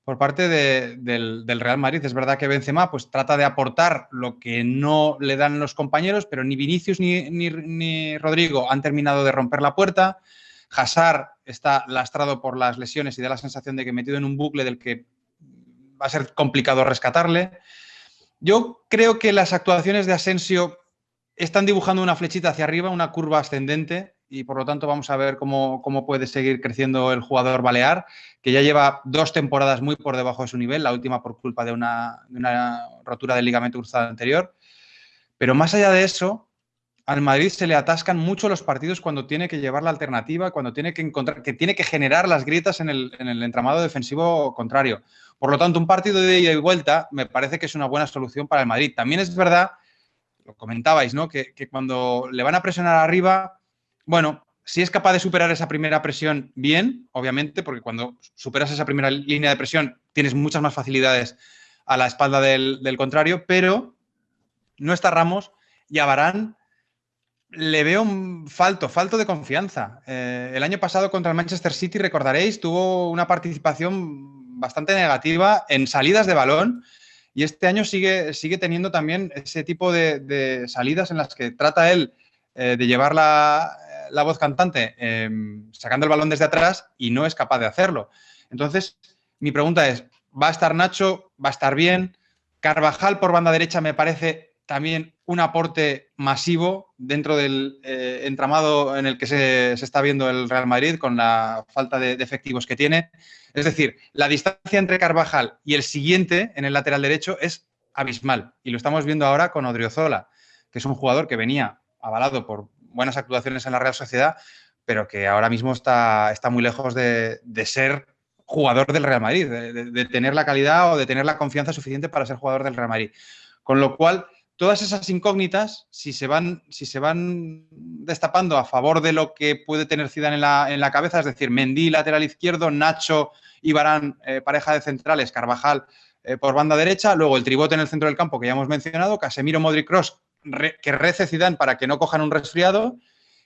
por parte del Real Madrid. Es verdad que Benzema pues trata de aportar lo que no le dan los compañeros, pero ni Vinicius ni Rodrigo han terminado de romper la puerta. Hazard está lastrado por las lesiones y da la sensación de que metido en un bucle del que va a ser complicado rescatarle. Yo creo que las actuaciones de Asensio están dibujando una flechita hacia arriba, una curva ascendente, y por lo tanto vamos a ver cómo puede seguir creciendo el jugador balear, que ya lleva 2 temporadas muy por debajo de su nivel, la última por culpa de una rotura del ligamento cruzado anterior. Pero más allá de eso, al Madrid se le atascan mucho los partidos cuando tiene que llevar la alternativa, cuando tiene que generar las grietas en el entramado defensivo contrario. Por lo tanto, un partido de ida y vuelta me parece que es una buena solución para el Madrid. También es verdad, lo comentabais, ¿no? Que cuando le van a presionar arriba, bueno, si es capaz de superar esa primera presión, bien, obviamente, porque cuando superas esa primera línea de presión tienes muchas más facilidades a la espalda del contrario, pero no está Ramos y a Varane le veo un falto de confianza. El año pasado contra el Manchester City, recordaréis, tuvo una participación bastante negativa en salidas de balón y este año sigue teniendo también ese tipo de salidas en las que trata él de llevar la voz cantante sacando el balón desde atrás y no es capaz de hacerlo. Entonces, mi pregunta es, ¿va a estar Nacho? ¿Va a estar bien? Carvajal por banda derecha me parece también un aporte masivo dentro del entramado en el que se está viendo el Real Madrid con la falta de efectivos que tiene. Es decir, la distancia entre Carvajal y el siguiente en el lateral derecho es abismal. Y lo estamos viendo ahora con Odriozola, que es un jugador que venía avalado por buenas actuaciones en la Real Sociedad, pero que ahora mismo está muy lejos de ser jugador del Real Madrid, de tener la calidad o de tener la confianza suficiente para ser jugador del Real Madrid. Con lo cual, todas esas incógnitas, si se van destapando a favor de lo que puede tener Zidane en la cabeza, es decir, Mendy, lateral izquierdo, Nacho y Varane, pareja de centrales, Carvajal por banda derecha, luego el tribote en el centro del campo que ya hemos mencionado, Casemiro, Modric, Kroos, que rece Zidane para que no cojan un resfriado,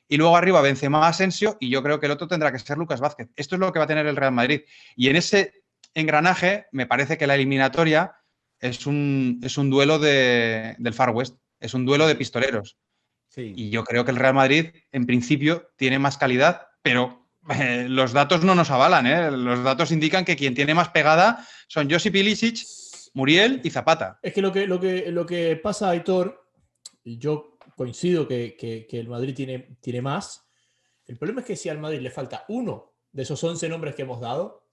y luego arriba Benzema, Asensio, y yo creo que el otro tendrá que ser Lucas Vázquez. Esto es lo que va a tener el Real Madrid. Y en ese engranaje, me parece que la eliminatoria es un duelo del Far West, es un duelo de pistoleros. Sí. Y yo creo que el Real Madrid, en principio, tiene más calidad, pero los datos no nos avalan. Los datos indican que quien tiene más pegada son Josip Ilicic, Muriel y Zapata. Es que lo que pasa, Aitor, y yo coincido que el Madrid tiene más. El problema es que si al Madrid le falta uno de esos 11 nombres que hemos dado,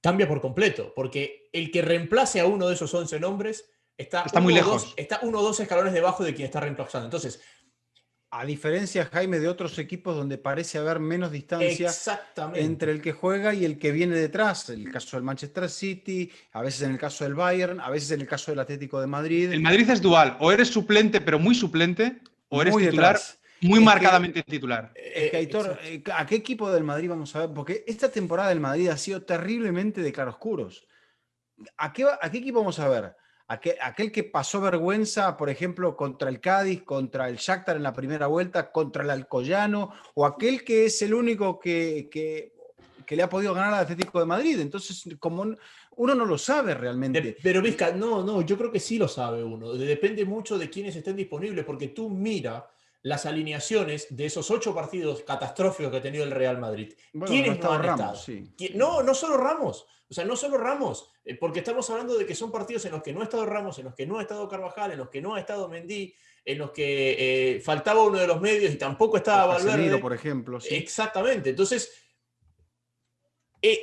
cambia por completo, porque el que reemplace a uno de esos 11 nombres está muy lejos. Está 1 o 2 escalones debajo de quien está reemplazando. Entonces, a diferencia, Jaime, de otros equipos donde parece haber menos distancia entre el que juega y el que viene detrás. El caso del Manchester City, a veces en el caso del Bayern, a veces en el caso del Atlético de Madrid. El Madrid es dual. O eres suplente, pero muy suplente, o eres muy titular, detrás. muy marcadamente titular. Es que, Aitor, ¿a qué equipo del Madrid vamos a ver? Porque esta temporada del Madrid ha sido terriblemente de claroscuros. ¿A qué equipo vamos a ver? Aquel que pasó vergüenza, por ejemplo, contra el Cádiz, contra el Shakhtar en la primera vuelta, contra el Alcoyano, o aquel que es el único que le ha podido ganar al Atlético de Madrid. Entonces, como uno no lo sabe realmente. Pero Vizca, no, yo creo que sí lo sabe uno. Depende mucho de quiénes estén disponibles, porque tú mira las alineaciones de esos 8 partidos catastróficos que ha tenido el Real Madrid. Bueno, ¿Quiénes no han Ramos, estado? Sí. No solo Ramos. O sea, no solo Ramos, porque estamos hablando de que son partidos en los que no ha estado Ramos, en los que no ha estado Carvajal, en los que no ha estado Mendy, en los que faltaba uno de los medios y tampoco estaba Valverde. Por ejemplo. Sí. Exactamente. Entonces,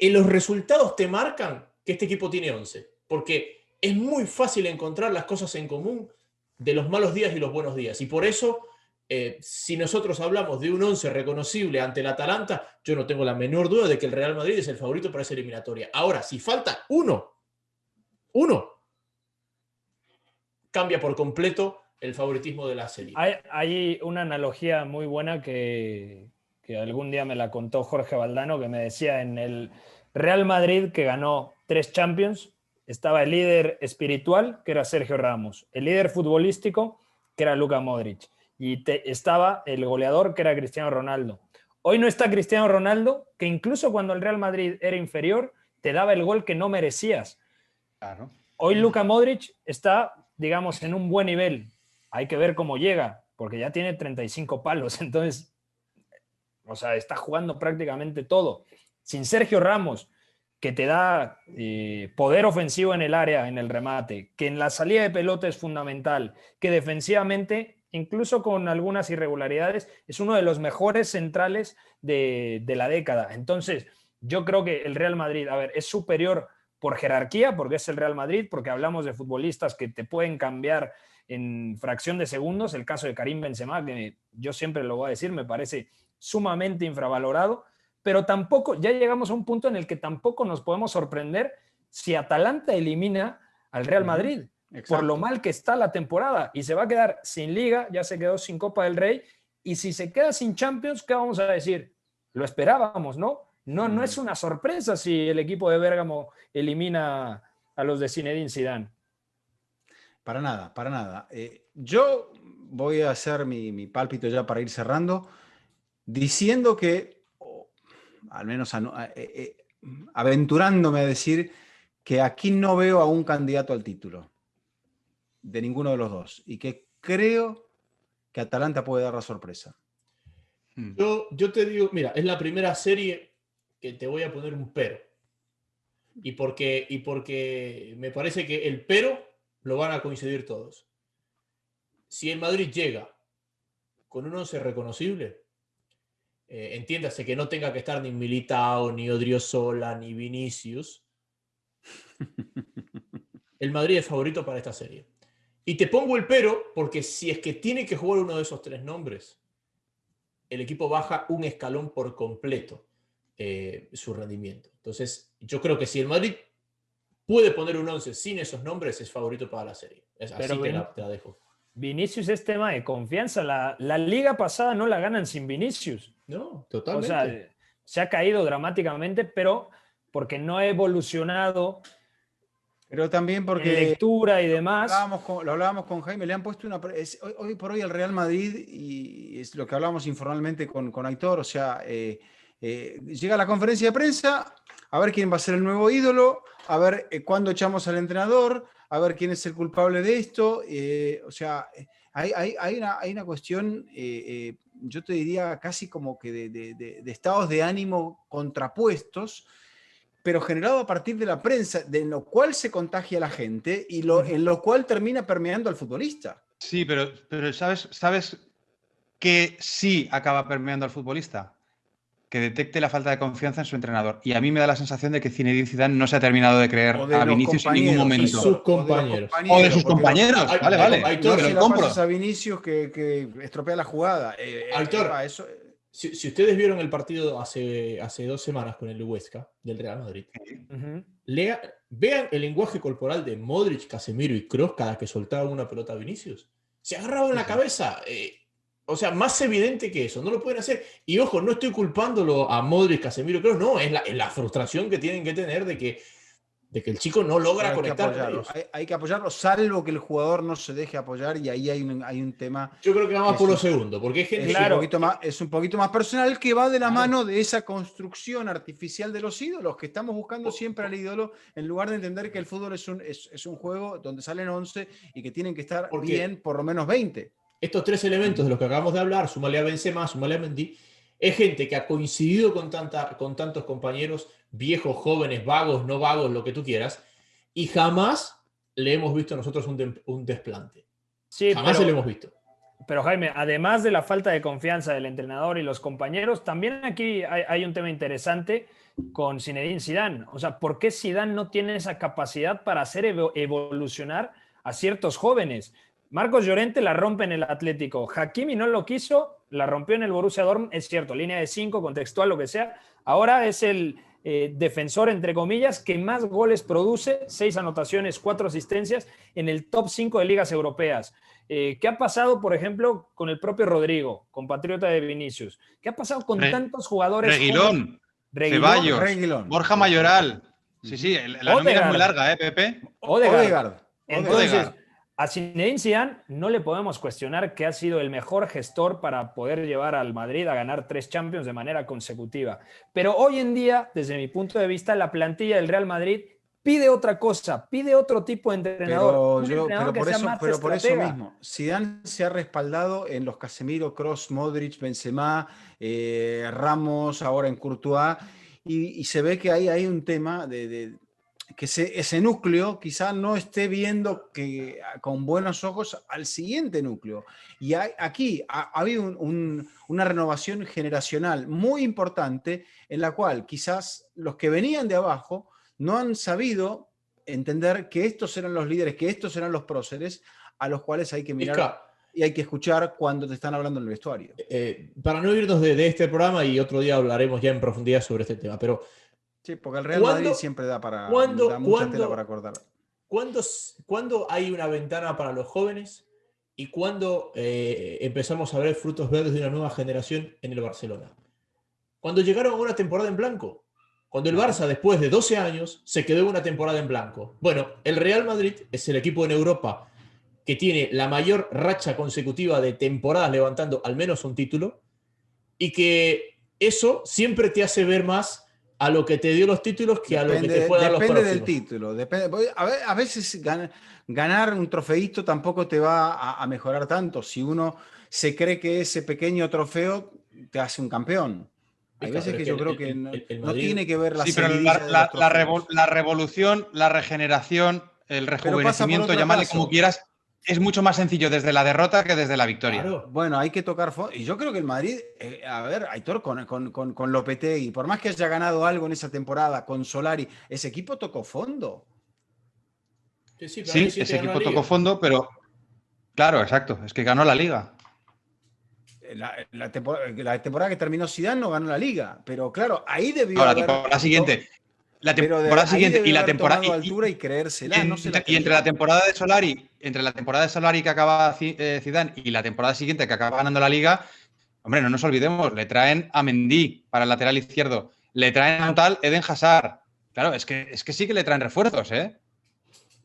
los resultados te marcan que este equipo tiene 11, porque es muy fácil encontrar las cosas en común de los malos días y los buenos días. Y por eso, si nosotros hablamos de un 11 reconocible ante el Atalanta, yo no tengo la menor duda de que el Real Madrid es el favorito para esa eliminatoria. Ahora, si falta uno, cambia por completo el favoritismo de la serie. Hay una analogía muy buena que algún día me la contó Jorge Valdano, que me decía, en el Real Madrid, que ganó 3 Champions, estaba el líder espiritual, que era Sergio Ramos, el líder futbolístico, que era Luka Modric, y estaba el goleador, que era Cristiano Ronaldo. Hoy no está Cristiano Ronaldo, que incluso cuando el Real Madrid era inferior, te daba el gol que no merecías. Claro. Hoy Luka Modric está, digamos, en un buen nivel. Hay que ver cómo llega, porque ya tiene 35 palos, entonces, o sea, está jugando prácticamente todo. Sin Sergio Ramos, que te da poder ofensivo en el área, en el remate, que en la salida de pelota es fundamental, que defensivamente, incluso con algunas irregularidades, es uno de los mejores centrales de la década. Entonces, yo creo que el Real Madrid, a ver, es superior por jerarquía, porque es el Real Madrid, porque hablamos de futbolistas que te pueden cambiar en fracción de segundos. El caso de Karim Benzema, que yo siempre lo voy a decir, me parece sumamente infravalorado, pero tampoco, ya llegamos a un punto en el que tampoco nos podemos sorprender si Atalanta elimina al Real Madrid, por lo mal que está la temporada, y se va a quedar sin Liga, ya se quedó sin Copa del Rey, y si se queda sin Champions, ¿qué vamos a decir? Lo esperábamos, ¿no? No es una sorpresa si el equipo de Bérgamo elimina a los de Zinedine Zidane. Para nada, para nada. Yo voy a hacer mi pálpito ya para ir cerrando, diciendo que, al menos aventurándome a decir que aquí no veo a un candidato al título, de ninguno de los dos, y que creo que Atalanta puede dar la sorpresa. Yo te digo, mira, es la primera serie que te voy a poner un pero. Y porque me parece que el pero lo van a coincidir todos. Si el Madrid llega con un 11 reconocible, entiéndase que no tenga que estar ni Militao, ni Odriozola, ni Vinicius, el Madrid es favorito para esta serie. Y te pongo el pero porque si es que tiene que jugar uno de esos 3 nombres, el equipo baja un escalón por completo su rendimiento. Entonces, yo creo que si el Madrid puede poner un 11 sin esos nombres, es favorito para la serie. Así te la dejo. Vinicius es tema de confianza. La liga pasada no la ganan sin Vinicius. No, totalmente. O sea, se ha caído dramáticamente, pero porque no ha evolucionado. Pero también porque en lectura y demás. Lo hablábamos con Jaime, le han puesto hoy por hoy el Real Madrid, y es lo que hablábamos informalmente con Aitor, o sea, llega a la conferencia de prensa, a ver quién va a ser el nuevo ídolo, a ver cuándo echamos al entrenador, a ver quién es el culpable de esto, o sea, hay una cuestión, yo te diría casi como que de estados de ánimo contrapuestos, pero generado a partir de la prensa, de lo cual se contagia la gente y en lo cual termina permeando al futbolista. Sí, pero ¿sabes que sí acaba permeando al futbolista? que detecte la falta de confianza en su entrenador. Y a mí me da la sensación de que Zinedine Zidane no se ha terminado de creer a Vinicius en ningún momento. Sus compañeros. O de sus compañeros. Vale. Aitor, no se la pasas a Vinicius que estropea la jugada. Aitor, si ustedes vieron el partido hace 2 semanas con el Huesca del Real Madrid, vean el lenguaje corporal de Modric, Casemiro y Kroos cada que soltaban una pelota a Vinicius. Se agarraban la cabeza. O sea, más evidente que eso, no lo pueden hacer. Y ojo, no estoy culpándolo a Modric, Casemiro, Kroos, no, es la frustración que tienen que tener de que el chico no logra conectar con ellos. Hay que apoyarlo, salvo que el jugador no se deje apoyar, y ahí hay un tema. Yo creo que va más por lo segundo, porque hay gente es un poquito más personal, que va de la mano de esa construcción artificial de los ídolos, que estamos buscando siempre al ídolo, en lugar de entender que el fútbol es un juego donde salen 11 y que tienen que estar bien por lo menos 20. Estos 3 elementos de los que acabamos de hablar, súmale a Benzema, súmale a Mendy, es gente que ha coincidido con tantos compañeros, viejos, jóvenes, vagos, no vagos, lo que tú quieras, y jamás le hemos visto nosotros un desplante. Sí, jamás se lo hemos visto. Pero Jaime, además de la falta de confianza del entrenador y los compañeros, también aquí hay un tema interesante con Zinedine Zidane. O sea, ¿por qué Zidane no tiene esa capacidad para hacer evolucionar a ciertos jóvenes? Marcos Llorente la rompe en el Atlético. Hakimi no lo quiso, la rompió en el Borussia Dortmund, es cierto, línea de 5, contextual, lo que sea. Ahora es el defensor, entre comillas, que más goles produce, 6 anotaciones, 4 asistencias, en el top 5 de ligas europeas. ¿Qué ha pasado, por ejemplo, con el propio Rodrigo, compatriota de Vinicius? ¿Qué ha pasado con tantos jugadores? Reguilón, Ceballos, Borja Mayoral. Sí, la nómina es muy larga, Pepe. Odegaard. Entonces, a Zinedine Zidane no le podemos cuestionar que ha sido el mejor gestor para poder llevar al Madrid a ganar 3 Champions de manera consecutiva. Pero hoy en día, desde mi punto de vista, la plantilla del Real Madrid pide otra cosa, pide otro tipo de entrenador. Pero por eso mismo, Zidane se ha respaldado en los Casemiro, Kroos, Modric, Benzema, Ramos, ahora en Courtois, y se ve que ahí hay un tema que ese núcleo quizá no esté viendo con buenos ojos al siguiente núcleo. Y aquí ha habido una renovación generacional muy importante, en la cual quizás los que venían de abajo no han sabido entender que estos eran los líderes, que estos eran los próceres a los cuales hay que mirar y hay que escuchar cuando te están hablando en el vestuario. Para no irnos de este programa, y otro día hablaremos ya en profundidad sobre este tema, pero sí, porque el Real Madrid siempre da mucha tela para acordar. ¿Cuándo hay una ventana para los jóvenes y cuándo empezamos a ver frutos verdes de una nueva generación en el Barcelona? Cuando llegaron a una temporada en blanco. Cuando el Barça, después de 12 años, se quedó en una temporada en blanco. Bueno, el Real Madrid es el equipo en Europa que tiene la mayor racha consecutiva de temporadas levantando al menos un título, y que eso siempre te hace ver más a lo que te dio los títulos que a lo que te puede dar los próximos. Depende del título. A veces ganar un trofeito tampoco te va a mejorar tanto. Si uno se cree que ese pequeño trofeo te hace un campeón. Hay veces que yo creo que no tiene que ver la la revolución, la regeneración, el rejuvenecimiento, llamarle como quieras, es mucho más sencillo desde la derrota que desde la victoria. Claro. Bueno, hay que tocar fondo. Y yo creo que el Madrid, Aitor, con Lopetegui, por más que haya ganado algo en esa temporada, con Solari, ese equipo tocó fondo. Sí, ese equipo tocó fondo, pero claro, exacto, es que ganó la Liga. La temporada que terminó Zidane no ganó la Liga, pero claro, ahí debió haber... La temporada siguiente. La temporada siguiente y la temporada altura y creérsela, y entre la temporada de Solari que acaba Zidane y la temporada siguiente que acaba ganando la Liga, hombre, no nos olvidemos, le traen a Mendy para el lateral izquierdo, le traen a un tal Eden Hazard. Claro, es que sí que le traen refuerzos, ¿eh?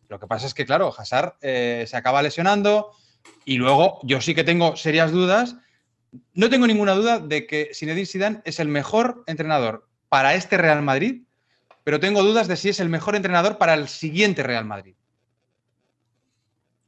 Lo que pasa es que, claro, Hazard se acaba lesionando y luego yo sí que tengo serias dudas. No tengo ninguna duda de que Zinedine Zidane es el mejor entrenador para este Real Madrid, pero tengo dudas de si es el mejor entrenador para el siguiente Real Madrid.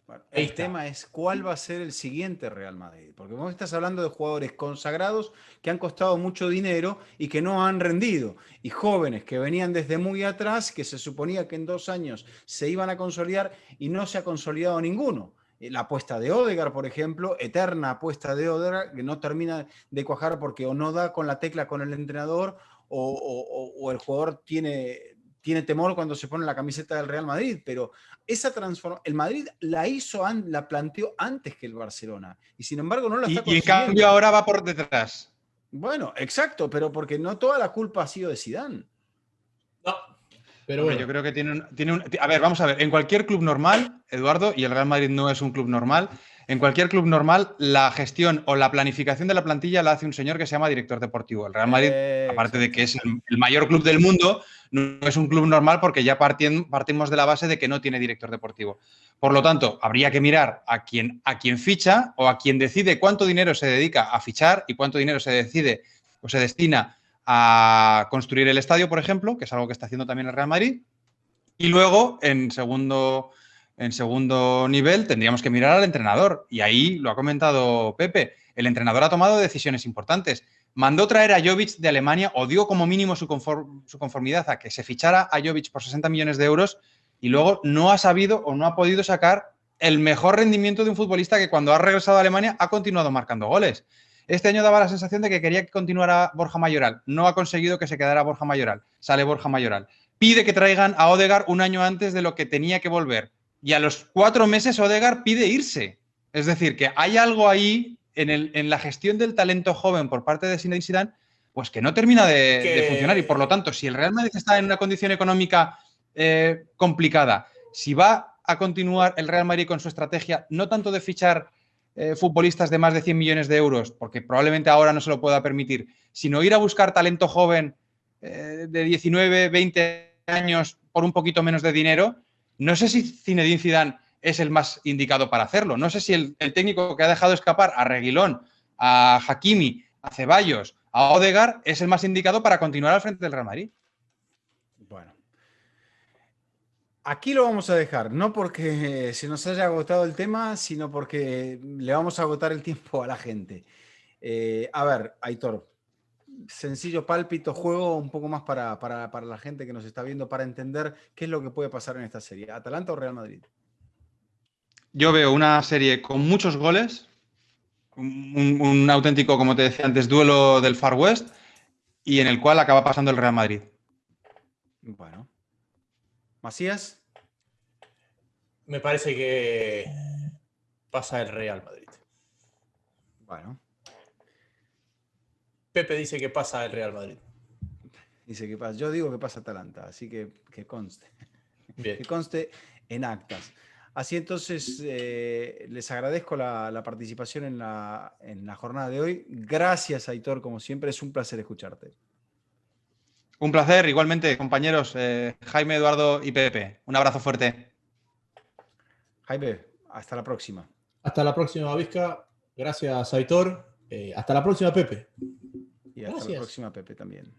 Bueno, el tema es cuál va a ser el siguiente Real Madrid, porque vos estás hablando de jugadores consagrados que han costado mucho dinero y que no han rendido, y jóvenes que venían desde muy atrás, que se suponía que en 2 años se iban a consolidar y no se ha consolidado ninguno. La apuesta de Ødegaard, por ejemplo, eterna apuesta de Ødegaard, que no termina de cuajar porque o no da con la tecla con el entrenador o el jugador tiene temor cuando se pone la camiseta del Real Madrid, pero esa transformación, el Madrid la planteó antes que el Barcelona, y sin embargo no la está Y en consiguiendo. cambio ahora va por detrás. Bueno, exacto, pero porque no toda la culpa ha sido de Zidane. No, pero Hombre, bueno. yo creo que tiene un... A ver, vamos a ver. En cualquier club normal, Eduardo, y el Real Madrid no es un club normal, en cualquier club normal la gestión o la planificación de la plantilla la hace un señor que se llama director deportivo. El Real Madrid, aparte de que es el mayor club del mundo, no es un club normal porque ya partimos de la base de que no tiene director deportivo. Por lo tanto, habría que mirar a quien ficha o a quien decide cuánto dinero se dedica a fichar y cuánto dinero se decide o se destina a construir el estadio, por ejemplo, que es algo que está haciendo también el Real Madrid. Y luego, en segundo nivel, tendríamos que mirar al entrenador. Y ahí lo ha comentado Pepe. El entrenador ha tomado decisiones importantes. Mandó traer a Jovic de Alemania, o dio como mínimo su conformidad a que se fichara a Jovic por 60 millones de euros, y luego no ha sabido o no ha podido sacar el mejor rendimiento de un futbolista que cuando ha regresado a Alemania ha continuado marcando goles. Este año daba la sensación de que quería que continuara Borja Mayoral. No ha conseguido que se quedara Borja Mayoral. Sale Borja Mayoral. Pide que traigan a Ødegaard un año antes de lo que tenía que volver. Y a los 4 meses Ødegaard pide irse. Es decir, que hay algo ahí en la gestión del talento joven por parte de Zinedine Zidane, pues que no termina de funcionar. Y por lo tanto, si el Real Madrid está en una condición económica complicada, si va a continuar el Real Madrid con su estrategia, no tanto de fichar futbolistas de más de 100 millones de euros, porque probablemente ahora no se lo pueda permitir, sino ir a buscar talento joven de 19, 20 años por un poquito menos de dinero, no sé si Zinedine Zidane es el más indicado para hacerlo. No sé si el técnico que ha dejado escapar a Reguilón, a Hakimi, a Ceballos, a Ødegaard es el más indicado para continuar al frente del Real Madrid. Bueno. Aquí lo vamos a dejar, no porque se nos haya agotado el tema, sino porque le vamos a agotar el tiempo a la gente. A ver, Aitor, sencillo, pálpito, juego un poco más para la gente que nos está viendo, para entender qué es lo que puede pasar en esta serie. ¿Atalanta o Real Madrid? Yo veo una serie con muchos goles, un auténtico, como te decía antes, duelo del Far West, y en el cual acaba pasando el Real Madrid. Bueno. ¿Macías? Me parece que pasa el Real Madrid. Bueno. Pepe dice que pasa el Real Madrid. Dice que pasa. Yo digo que pasa Atalanta, así que conste. Bien. Que conste en actas. Así entonces, les agradezco la participación en la jornada de hoy. Gracias, Aitor, como siempre, es un placer escucharte. Un placer, igualmente, compañeros, Jaime, Eduardo y Pepe. Un abrazo fuerte. Jaime, hasta la próxima. Hasta la próxima, Vizca. Gracias, Aitor. Hasta la próxima, Pepe. Y hasta Gracias. la próxima, Pepe, también.